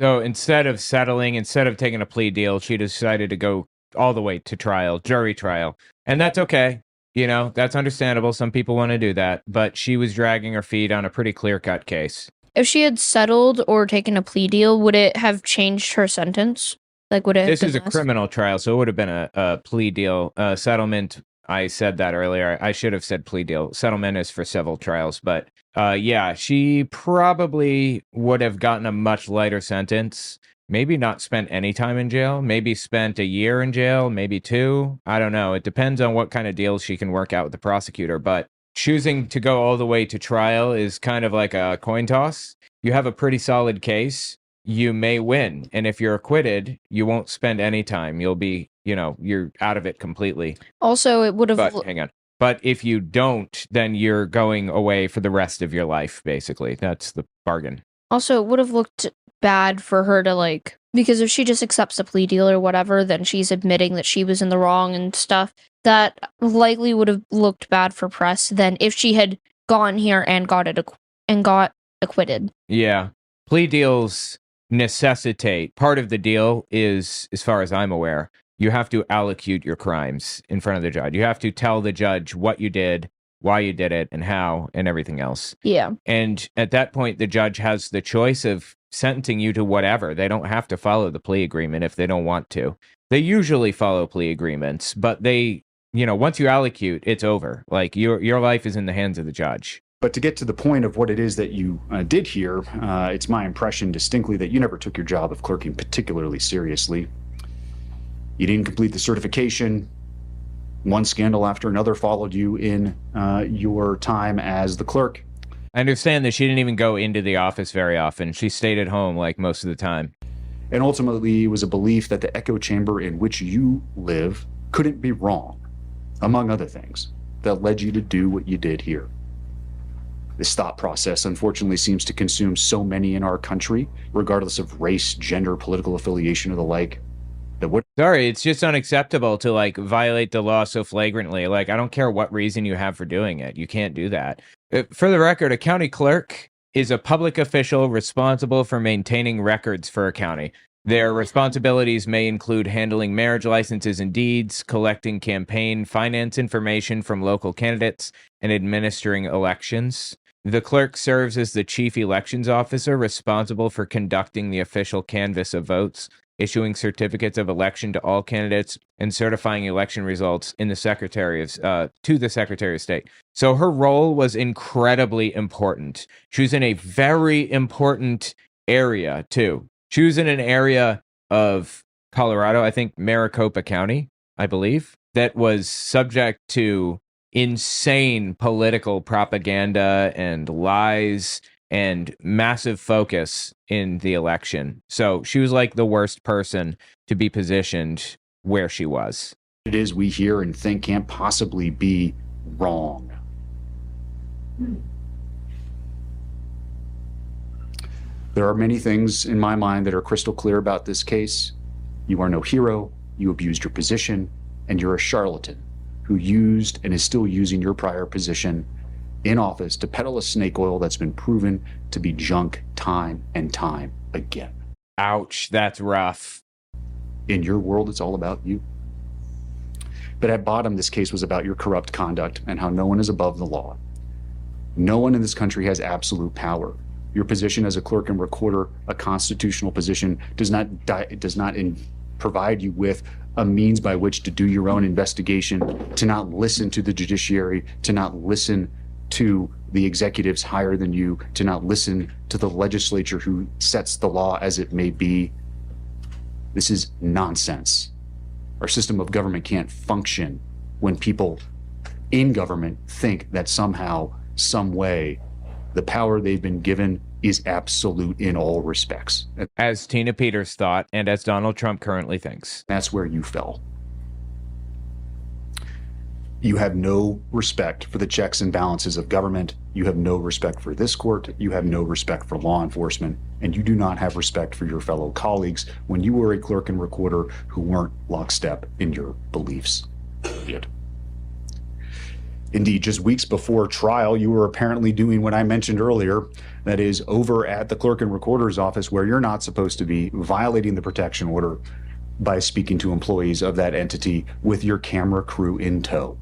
So instead of settling, instead of taking a plea deal, she decided to go all the way to trial, jury trial. And that's okay. You know, that's understandable. Some people want to do that. But she was dragging her feet on a pretty clear-cut case. If she had settled or taken a plea deal, would it have changed her sentence? Like, would it? This is a criminal trial, so it would have been a plea deal. Settlement, I said that earlier. I should have said plea deal. Settlement is for civil trials. But yeah, she probably would have gotten a much lighter sentence. Maybe not spent any time in jail. Maybe spent a year in jail, maybe 2. I don't know. It depends on what kind of deals she can work out with the prosecutor. But choosing to go all the way to trial is kind of like a coin toss. You have a pretty solid case, you may win. And if you're acquitted, you won't spend any time. You'll be, you're out of it completely. Also, it would have... But hang on. But if you don't, then you're going away for the rest of your life, basically. That's the bargain. Also, it would have looked bad for her to, because if she just accepts a plea deal or whatever, then she's admitting that she was in the wrong and stuff. That likely would have looked bad for press than if she had gone here and got acquitted. Yeah. Plea deals necessitate, part of the deal is, as far as I'm aware, you have to allocute your crimes in front of the judge. You have to tell the judge what you did, why you did it, and how, and everything else. Yeah. And at that point, the judge has the choice of sentencing you to whatever. They don't have to follow the plea agreement if they don't want to. They usually follow plea agreements, but they, once you allocute, it's over. Like, your life is in the hands of the judge. But to get to the point of what it is that you did here, it's my impression distinctly that you never took your job of clerking particularly seriously. You didn't complete the certification. One scandal after another followed you in your time as the clerk. I understand that she didn't even go into the office very often. She stayed at home like most of the time. And ultimately, it was a belief that the echo chamber in which you live couldn't be wrong, among other things, that led you to do what you did here. This thought process, unfortunately, seems to consume so many in our country, regardless of race, gender, political affiliation, or the like. Sorry, it's just unacceptable to violate the law so flagrantly. I don't care what reason you have for doing it. You can't do that. For the record, a county clerk is a public official responsible for maintaining records for a county. Their responsibilities may include handling marriage licenses and deeds, collecting campaign finance information from local candidates, and administering elections. The clerk serves as the chief elections officer responsible for conducting the official canvass of votes, issuing certificates of election to all candidates, and certifying election results to the Secretary of State. So her role was incredibly important. She was in a very important area, too. She was in an area of Colorado, I think Maricopa County, I believe, that was subject to insane political propaganda and lies and massive focus in the election. So she was the worst person to be positioned where she was. It is we hear and think can't possibly be wrong. There are many things in my mind that are crystal clear about this case. You are no hero, you abused your position, and you're a charlatan who used and is still using your prior position in office to peddle a snake oil that's been proven to be junk time and time again. Ouch, that's rough. In your world, it's all about you. But at bottom, this case was about your corrupt conduct and how no one is above the law. No one in this country has absolute power. Your position as a clerk and recorder, a constitutional position, does not provide you with a means by which to do your own investigation, to not listen to the judiciary, to not listen to the executives higher than you, to not listen to the legislature who sets the law as it may be. This is nonsense. Our system of government can't function when people in government think that somehow, some way, the power they've been given is absolute in all respects. As Tina Peters thought, and as Donald Trump currently thinks. That's where you fell. You have no respect for the checks and balances of government. You have no respect for this court. You have no respect for law enforcement. And you do not have respect for your fellow colleagues when you were a clerk and recorder who weren't lockstep in your beliefs. Period. Indeed, just weeks before trial, you were apparently doing what I mentioned earlier, that is, over at the clerk and recorder's office where you're not supposed to be, violating the protection order by speaking to employees of that entity with your camera crew in tow.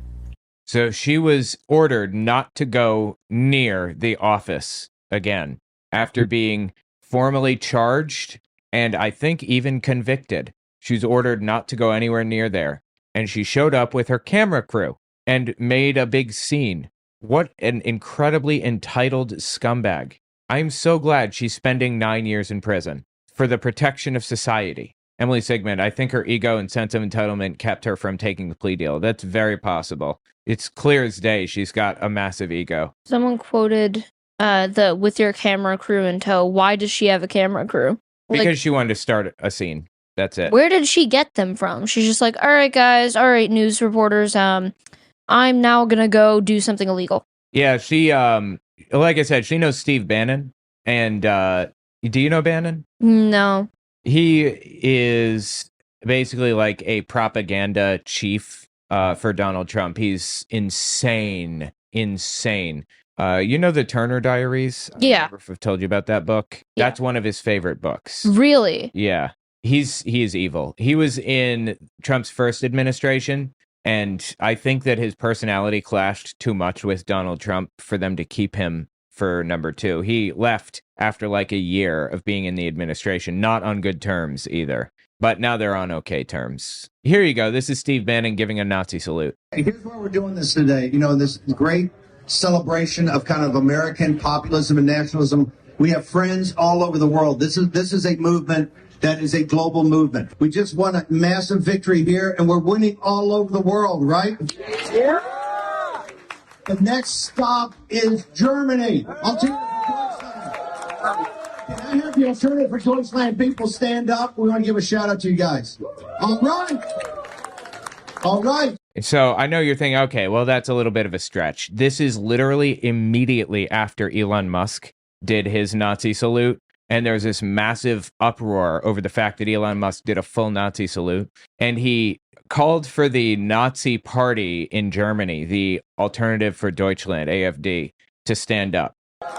So she was ordered not to go near the office again after being formally charged and I think even convicted. She was ordered not to go anywhere near there. And she showed up with her camera crew and made a big scene. What an incredibly entitled scumbag. I'm so glad she's spending 9 years in prison for the protection of society. Emily Sigmund, I think her ego and sense of entitlement kept her from taking the plea deal. That's very possible. It's clear as day she's got a massive ego. Someone quoted the with your camera crew in tow. Why does she have a camera crew? Because she wanted to start a scene. That's it. Where did she get them from? She's just like, all right, guys, all right, news reporters, I'm now gonna go do something illegal. Yeah, she, like I said, she knows Steve Bannon. And do you know Bannon? No. He is basically like a propaganda chief for Donald Trump. He's insane. You know the Turner Diaries? Yeah. I've told you about that book. Yeah. That's one of his favorite books. Really? Yeah. He is evil. He was in Trump's first administration, and I think that his personality clashed too much with Donald Trump for them to keep him for number 2. He left after like a year of being in the administration, not on good terms either. But now they're on okay terms. Here you go. This is Steve Bannon giving a Nazi salute. Here's why we're doing this today. You know, this great celebration of kind of American populism and nationalism. We have friends all over the world. This is a movement that is a global movement. We just won a massive victory here, and we're winning all over the world, right? Yeah. The next stop is Germany. Alternative for Deutschland. Can I have the Alternative for Deutschland people stand up? We want to give a shout out to you guys. All right. So I know you're thinking, okay, well, that's a little bit of a stretch. This is literally immediately after Elon Musk did his Nazi salute. And there's this massive uproar over the fact that Elon Musk did a full Nazi salute. And he called for the Nazi party in Germany, the Alternative for Deutschland, AfD, to stand up. Can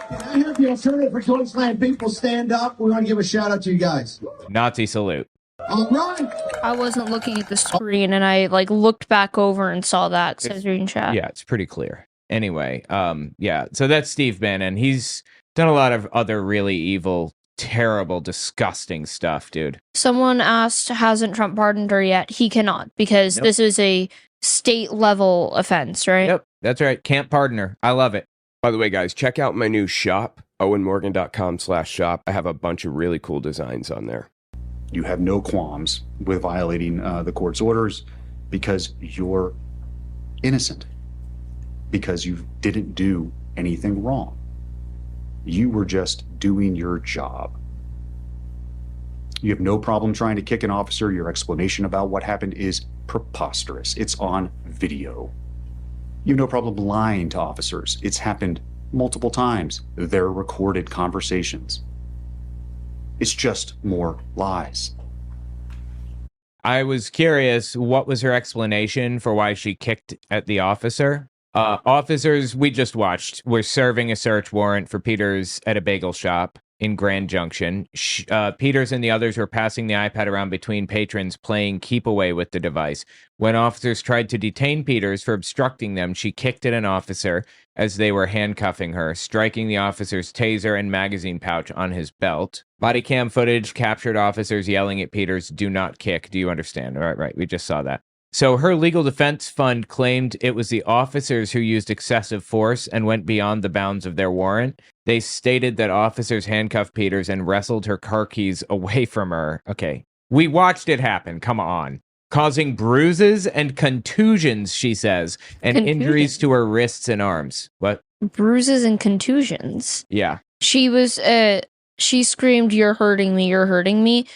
I have the Alternative for Deutschland people stand up? We want to give a shout out to you guys. Nazi salute. All right. I wasn't looking at the screen, and I looked back over and saw that. Says reading chat. Yeah, it's pretty clear. Anyway, yeah. So that's Steve Bannon. He's done a lot of other really evil, terrible, disgusting stuff, dude. Someone asked, hasn't Trump pardoned her yet? He cannot, because this is a state level offense, right? Yep, that's right. Can't pardon her. I love it. By the way, guys, check out my new shop, owenmorgan.com/shop. I have a bunch of really cool designs on there. You have no qualms with violating the court's orders because you're innocent, because you didn't do anything wrong. You were just doing your job. You have no problem trying to kick an officer. Your explanation about what happened is preposterous. It's on video. You have no problem lying to officers. It's happened multiple times. They're recorded conversations. It's just more lies. I was curious, what was her explanation for why she kicked at the officer? Officers we just watched were serving a search warrant for Peters at a bagel shop in Grand Junction. Peters and the others were passing the iPad around between patrons, playing keep away with the device. When officers tried to detain Peters for obstructing them, she kicked at an officer as they were handcuffing her, striking the officer's taser and magazine pouch on his belt. Body cam footage captured officers yelling at Peters, "Do not kick. Do you understand?" Right. We just saw that. So her legal defense fund claimed it was the officers who used excessive force and went beyond the bounds of their warrant. They stated that officers handcuffed Peters and wrestled her car keys away from her. Okay, we watched it happen. Come on. Causing bruises and contusions, she says, and injuries to her wrists and arms. What? Bruises and contusions. Yeah. She screamed, "You're hurting me, you're hurting me."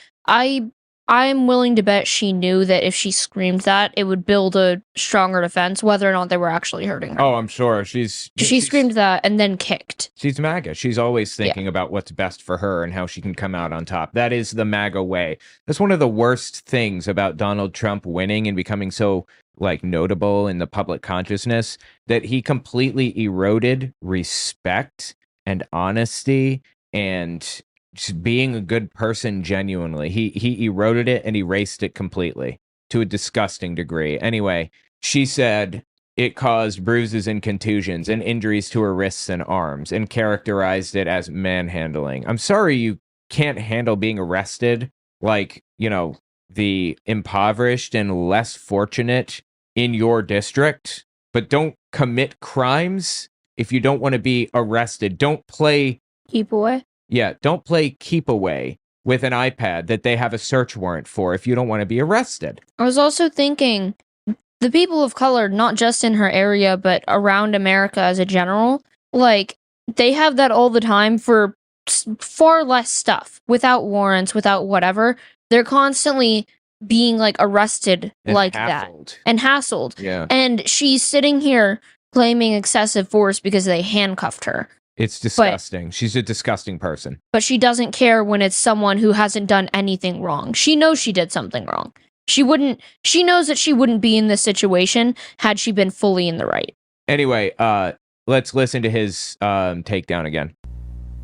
I'm willing to bet she knew that if she screamed that, it would build a stronger defense, whether or not they were actually hurting her. Oh, I'm sure. She screamed that and then kicked. She's MAGA. She's always thinking about what's best for her and how she can come out on top. That is the MAGA way. That's one of the worst things about Donald Trump winning and becoming so notable in the public consciousness, that he completely eroded respect and honesty and just being a good person genuinely. He eroded it and erased it completely to a disgusting degree. Anyway, she said it caused bruises and contusions and injuries to her wrists and arms and characterized it as manhandling. I'm sorry you can't handle being arrested like, the impoverished and less fortunate in your district, but don't commit crimes if you don't want to be arrested. Don't play keep away. Yeah, don't play keep away with an iPad that they have a search warrant for if you don't want to be arrested. I was also thinking the people of color, not just in her area, but around America as a general, they have that all the time for far less stuff, without warrants, without whatever. They're constantly being arrested and hassled. That and hassled. Yeah. And she's sitting here claiming excessive force because they handcuffed her. It's disgusting. She's a disgusting person. But she doesn't care when it's someone who hasn't done anything wrong. She knows she did something wrong. She knows that she wouldn't be in this situation had she been fully in the right. Anyway, let's listen to his takedown again.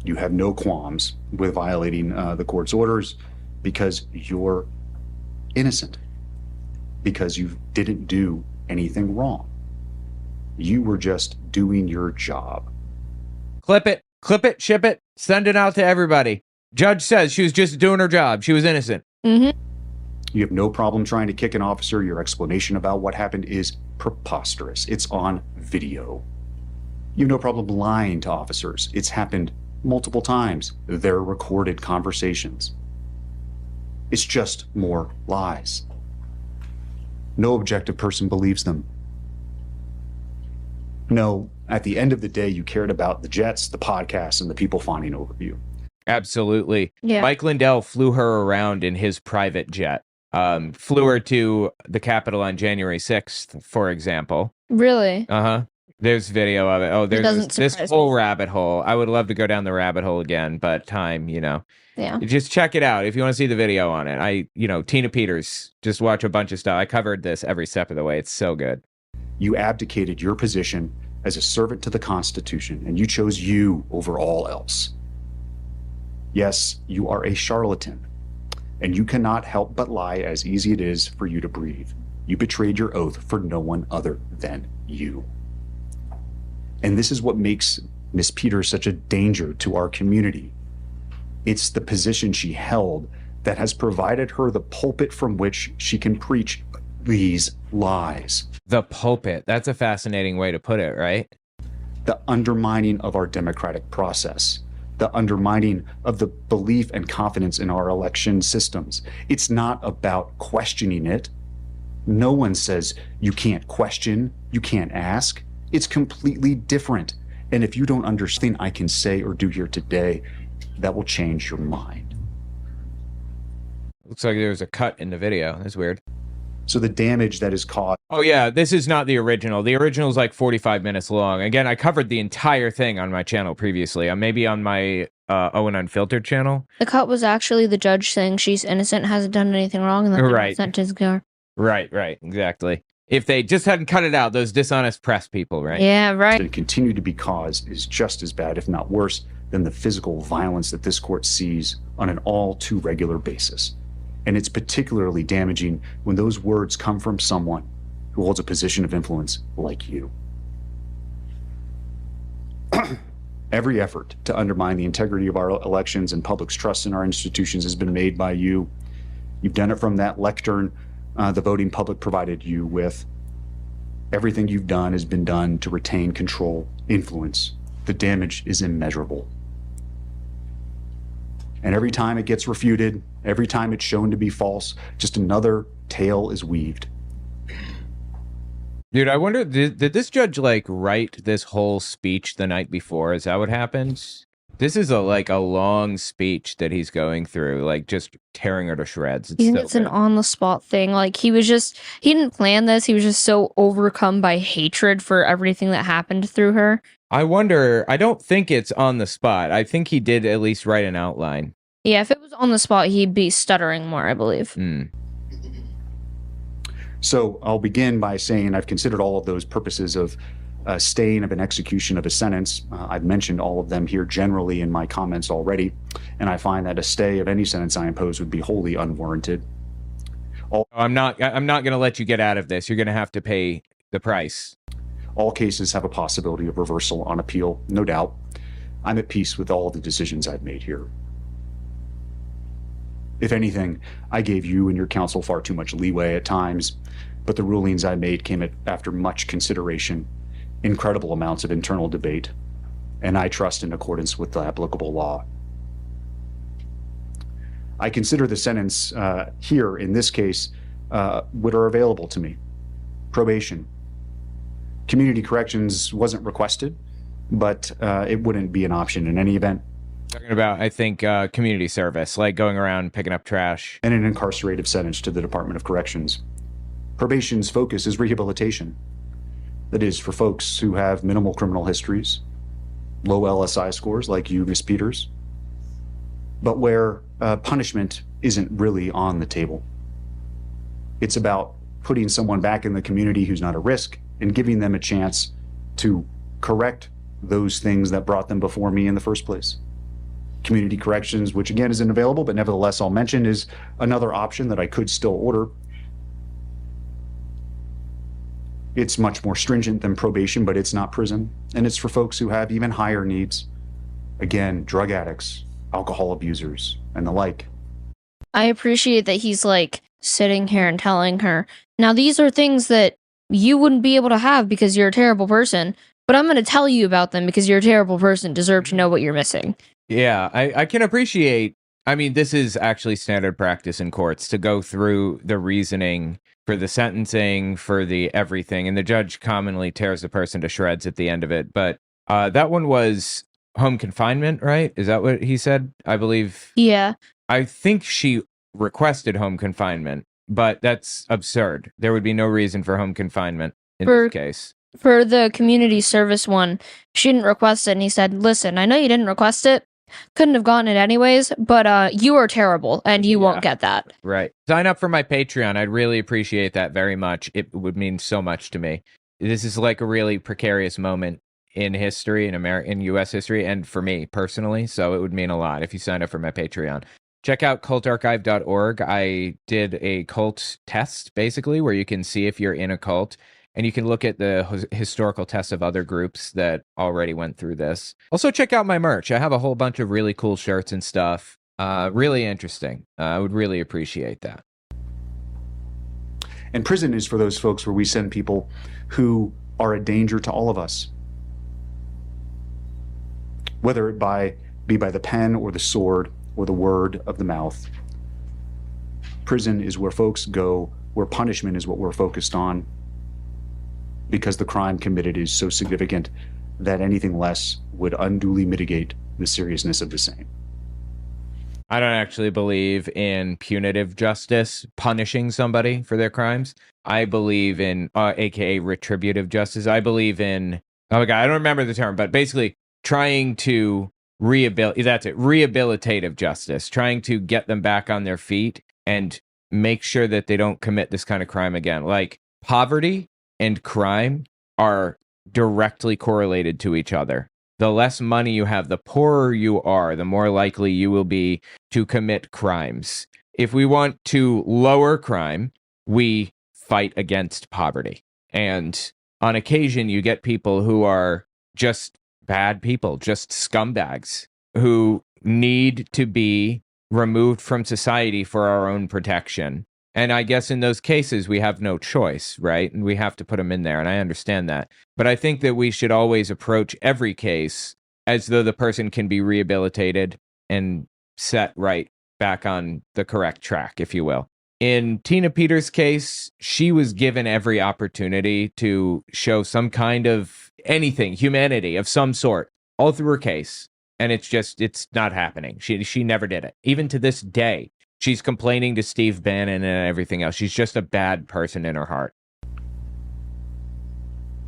You have no qualms with violating the court's orders because you're innocent, because you didn't do anything wrong. You were just doing your job. Clip it, ship it, send it out to everybody. Judge says she was just doing her job. She was innocent. Mm-hmm. You have no problem trying to kick an officer. Your explanation about what happened is preposterous. It's on video. You have no problem lying to officers. It's happened multiple times. They're recorded conversations. It's just more lies. No objective person believes them. No, at the end of the day, you cared about the jets, the podcasts, and the people fawning over you. Absolutely. Yeah. Mike Lindell flew her around in his private jet. Flew her to the Capitol on January 6th, for example. Really? Uh-huh. There's video of it. Oh, there's this whole rabbit hole. I would love to go down the rabbit hole again, but time, Yeah. Just check it out if you want to see the video on it. Tina Peters, just watch a bunch of stuff. I covered this every step of the way. It's so good. You abdicated your position as a servant to the Constitution, and you chose you over all else. Yes, you are a charlatan, and you cannot help but lie as easy it is for you to breathe. You betrayed your oath for no one other than you. And this is what makes Miss Peters such a danger to our community. It's the position she held that has provided her the pulpit from which she can preach these lies. The pulpit. That's a fascinating way to put it, right? The undermining of our democratic process. The undermining of the belief and confidence in our election systems. It's not about questioning it. No one says you can't question, you can't ask. It's completely different. And if you don't understand I can say or do here today, that will change your mind. Looks like there was a cut in the video. That's weird. So the damage that is caused. Oh, yeah, this is not the original. The original is like 45 minutes long. Again, I covered the entire thing on my channel previously. Maybe on my Owen Unfiltered channel. The cut was actually the judge saying she's innocent, hasn't done anything wrong, and then right. sent to his car. Right, exactly. if they just hadn't cut it out, those dishonest press people, right? Yeah, right. To continue to be caused is just as bad, if not worse, than the physical violence that this court sees on an all too regular basis. And it's particularly damaging when those words come from someone who holds a position of influence like you. Every effort to undermine the integrity of our elections and public's trust in our institutions has been made by you. You've done it from that lectern the voting public provided you with. Everything you've done has been done to retain control, influence. The damage is immeasurable. And every time it gets refuted, every time it's shown to be false, just another tale is weaved. Dude, I wonder, did this judge like write this whole speech the night before? Is that what happened? This is a long speech that he's going through, like just tearing her to shreds. You think it's an on-the-spot thing? Like he didn't plan this. He was just so overcome by hatred for everything that happened through her. I wonder, I don't think it's on the spot. I think he did at least write an outline. Yeah, if it was on the spot, he'd be stuttering more, I believe. So I'll begin by saying I've considered all of those purposes of staying of an execution of a sentence. I've mentioned all of them here generally in my comments already, and I find that a stay of any sentence I impose would be wholly unwarranted. I'm not going to let you get out of this. You're going to have to pay the price. All cases have a possibility of reversal on appeal, no doubt. I'm at peace with all the decisions I've made here. If anything, I gave you and your counsel far too much leeway at times, but the rulings I made came after much consideration, incredible amounts of internal debate, and I trust in accordance with the applicable law. I consider the sentence here, in this case, what are available to me. Probation. Community corrections wasn't requested, but it wouldn't be an option in any event. Talking about, I think, community service, like going around picking up trash. And an incarcerative sentence to the Department of Corrections. Probation's focus is rehabilitation. That is, for folks who have minimal criminal histories, low LSI scores like you, Miss Peters, but where punishment isn't really on the table. It's about putting someone back in the community who's not a risk and giving them a chance to correct those things that brought them before me in the first place. Community corrections, which again isn't available, but nevertheless I'll mention, is another option that I could still order. It's much more stringent than probation, but it's not prison. And it's for folks who have even higher needs. Again, drug addicts, alcohol abusers, and the like. I appreciate that he's like sitting here and telling her, now these are things that you wouldn't be able to have because you're a terrible person, but I'm going to tell you about them because you're a terrible person, deserve to know what you're missing. Yeah, I can appreciate, I mean, this is actually standard practice in courts to go through the reasoning for the sentencing, for the everything, and the judge commonly tears the person to shreds at the end of it. But that one was home confinement, right? Is that what he said? I believe. Yeah. I think she requested home confinement, but that's absurd. There would be no reason for home confinement in this case. For the community service one, she didn't request it, and he said, listen, I know you didn't request it, couldn't have gotten it anyways, but you are terrible, and you won't get that. Right. Sign up for my Patreon. I'd really appreciate that very much. It would mean so much to me. This is like a really precarious moment in history, in U.S. history, and for me personally, so it would mean a lot if you sign up for my Patreon. Check out cultarchive.org. I did a cult test, basically, where you can see if you're in a cult. And you can look at the historical tests of other groups that already went through this. Also, check out my merch. I have a whole bunch of really cool shirts and stuff. Really interesting. I would really appreciate that. And prison is for those folks where we send people who are a danger to all of us. Whether it be by the pen or the sword or the word of the mouth. Prison is where folks go, where punishment is what we're focused on, because the crime committed is so significant that anything less would unduly mitigate the seriousness of the same. I don't actually believe in punitive justice, punishing somebody for their crimes. I believe in, aka retributive justice. I believe in, oh my God, I don't remember the term, but basically trying to rehabilitative justice, trying to get them back on their feet and make sure that they don't commit this kind of crime again. Like, poverty and crime are directly correlated to each other. The less money you have, the poorer you are, the more likely you will be to commit crimes. If we want to lower crime, we fight against poverty. And on occasion, you get people who are just bad people, just scumbags, who need to be removed from society for our own protection. And I guess in those cases, we have no choice, right? And we have to put them in there, and I understand that. But I think that we should always approach every case as though the person can be rehabilitated and set right back on the correct track, if you will. In Tina Peters' case, she was given every opportunity to show some kind of anything, humanity of some sort, all through her case. And it's not happening. She never did it. Even to this day, she's complaining to Steve Bannon and everything else. She's just a bad person in her heart.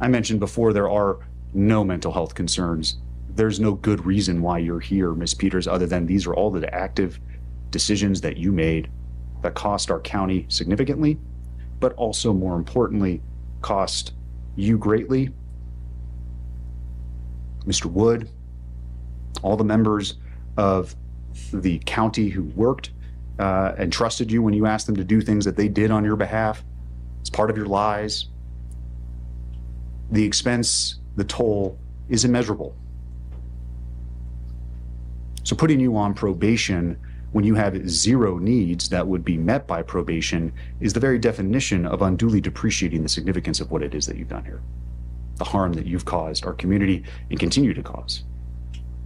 I mentioned before there are no mental health concerns. There's no good reason why you're here, Ms. Peters, other than these are all the active decisions that you made that cost our county significantly, but also more importantly, cost you greatly. Mr. Wood, all the members of the county who worked and trusted you when you asked them to do things that they did on your behalf. It's part of your lies. The expense, the toll is immeasurable. So putting you on probation when you have zero needs that would be met by probation is the very definition of unduly depreciating the significance of what it is that you've done here. The harm that you've caused our community and continue to cause.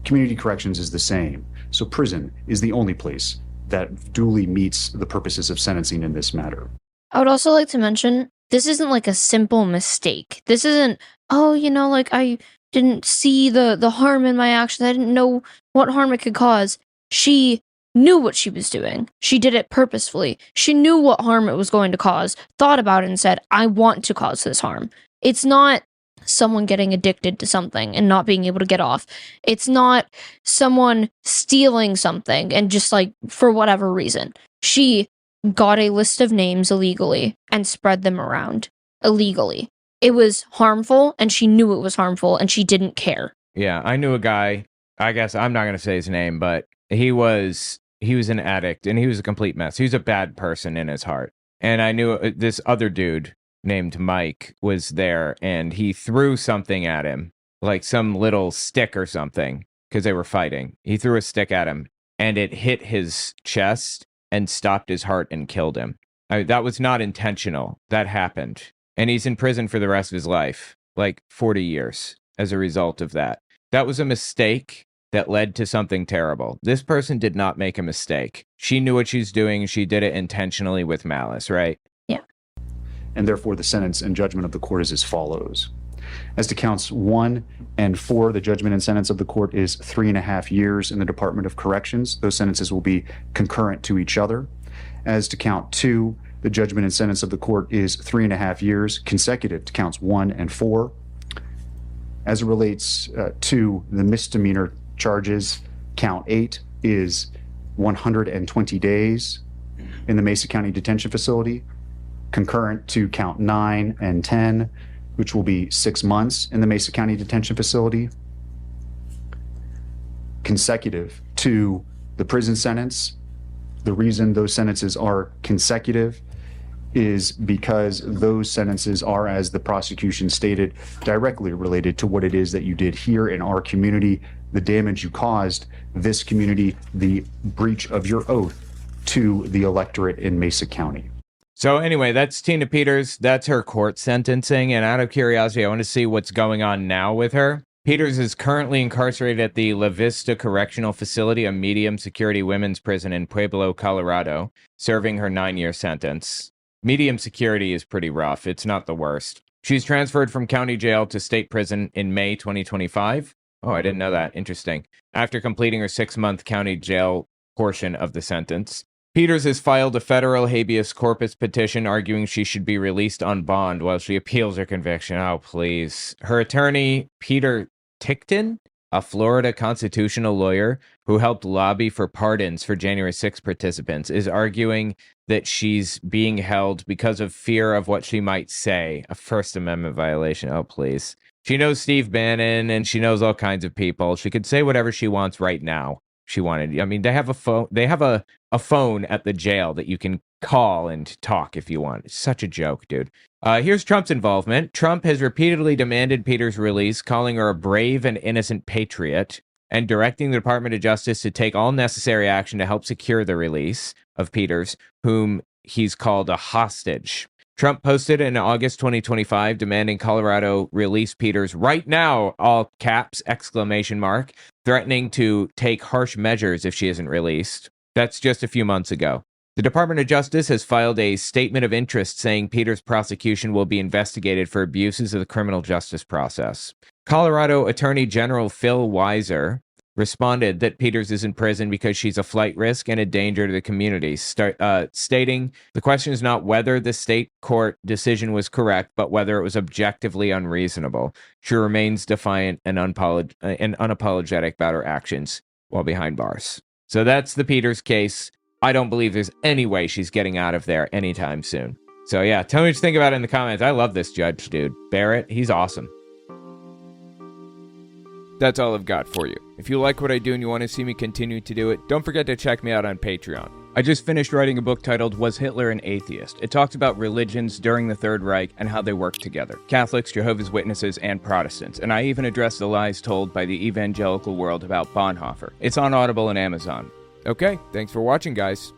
Community corrections is the same. So prison is the only place that duly meets the purposes of sentencing in this matter. I would also like to mention, this isn't like a simple mistake. This isn't, like I didn't see the harm in my actions. I didn't know what harm it could cause. She knew what she was doing. She did it purposefully. She knew what harm it was going to cause, thought about it and said, I want to cause this harm. It's not someone getting addicted to something and not being able to get off. It's not someone stealing something and just for whatever reason. She got a list of names illegally and spread them around illegally. It was harmful and she knew it was harmful and she didn't care. Yeah, I knew a guy, I guess I'm not going to say his name, but he was an addict and he was a complete mess. He was a bad person in his heart. And I knew this other dude named Mike was there and he threw something at him, like some little stick or something, because they were fighting. He threw a stick at him and it hit his chest and stopped his heart and killed him. That was not intentional. That happened. And he's in prison for the rest of his life, like 40 years as a result of that. That was a mistake that led to something terrible. This person did not make a mistake. She knew what she's doing. She did it intentionally with malice, right? Yeah. And therefore the sentence and judgment of the court is as follows. As to counts 1 and 4, the judgment and sentence of the court is 3.5 years in the Department of Corrections. Those sentences will be concurrent to each other. As to count 2, the judgment and sentence of the court is 3.5 years consecutive to counts 1 and 4. As it relates to the misdemeanor charges, count 8 is 120 days in the Mesa County Detention Facility, concurrent to count 9 and 10, which will be 6 months in the Mesa County Detention Facility, consecutive to the prison sentence. The reason those sentences are consecutive is because those sentences are, as the prosecution stated, directly related to what it is that you did here in our community, the damage you caused this community, the breach of your oath to the electorate in Mesa County. So anyway, that's Tina Peters. That's her court sentencing. And out of curiosity, I want to see what's going on now with her. Peters is currently incarcerated at the La Vista Correctional Facility, a medium security women's prison in Pueblo, Colorado, serving her 9-year sentence. Medium security is pretty rough. It's not the worst. She's transferred from county jail to state prison in May 2025. Oh, I didn't know that. Interesting. After completing her 6-month county jail portion of the sentence. Peters has filed a federal habeas corpus petition arguing she should be released on bond while she appeals her conviction. Oh, please. Her attorney, Peter Tickton, a Florida constitutional lawyer who helped lobby for pardons for January 6 participants, is arguing that she's being held because of fear of what she might say, a First Amendment violation. Oh, please. She knows Steve Bannon and she knows all kinds of people. She could say whatever she wants right now. She wanted. I mean, they have a phone. They have a phone at the jail that you can call and talk if you want. It's such a joke, dude. Here's Trump's involvement. Trump has repeatedly demanded Peters' release, calling her a brave and innocent patriot, and directing the Department of Justice to take all necessary action to help secure the release of Peters, whom he's called a hostage. Trump posted in August 2025 demanding Colorado release Peters right now, all caps, exclamation mark, threatening to take harsh measures if she isn't released. That's just a few months ago. The Department of Justice has filed a statement of interest saying Peters' prosecution will be investigated for abuses of the criminal justice process. Colorado Attorney General Phil Weiser responded that Peters is in prison because she's a flight risk and a danger to the community, stating the question is not whether the state court decision was correct, but whether it was objectively unreasonable. She remains defiant and unapologetic about her actions while behind bars. So that's the Peters case. I don't believe there's any way she's getting out of there anytime soon. So yeah, tell me what you think about it in the comments. I love this judge, dude. Barrett, he's awesome. That's all I've got for you. If you like what I do and you want to see me continue to do it, don't forget to check me out on Patreon. I just finished writing a book titled Was Hitler an Atheist? It talks about religions during the Third Reich and how they work together. Catholics, Jehovah's Witnesses, and Protestants. And I even address the lies told by the evangelical world about Bonhoeffer. It's on Audible and Amazon. Okay, thanks for watching, guys.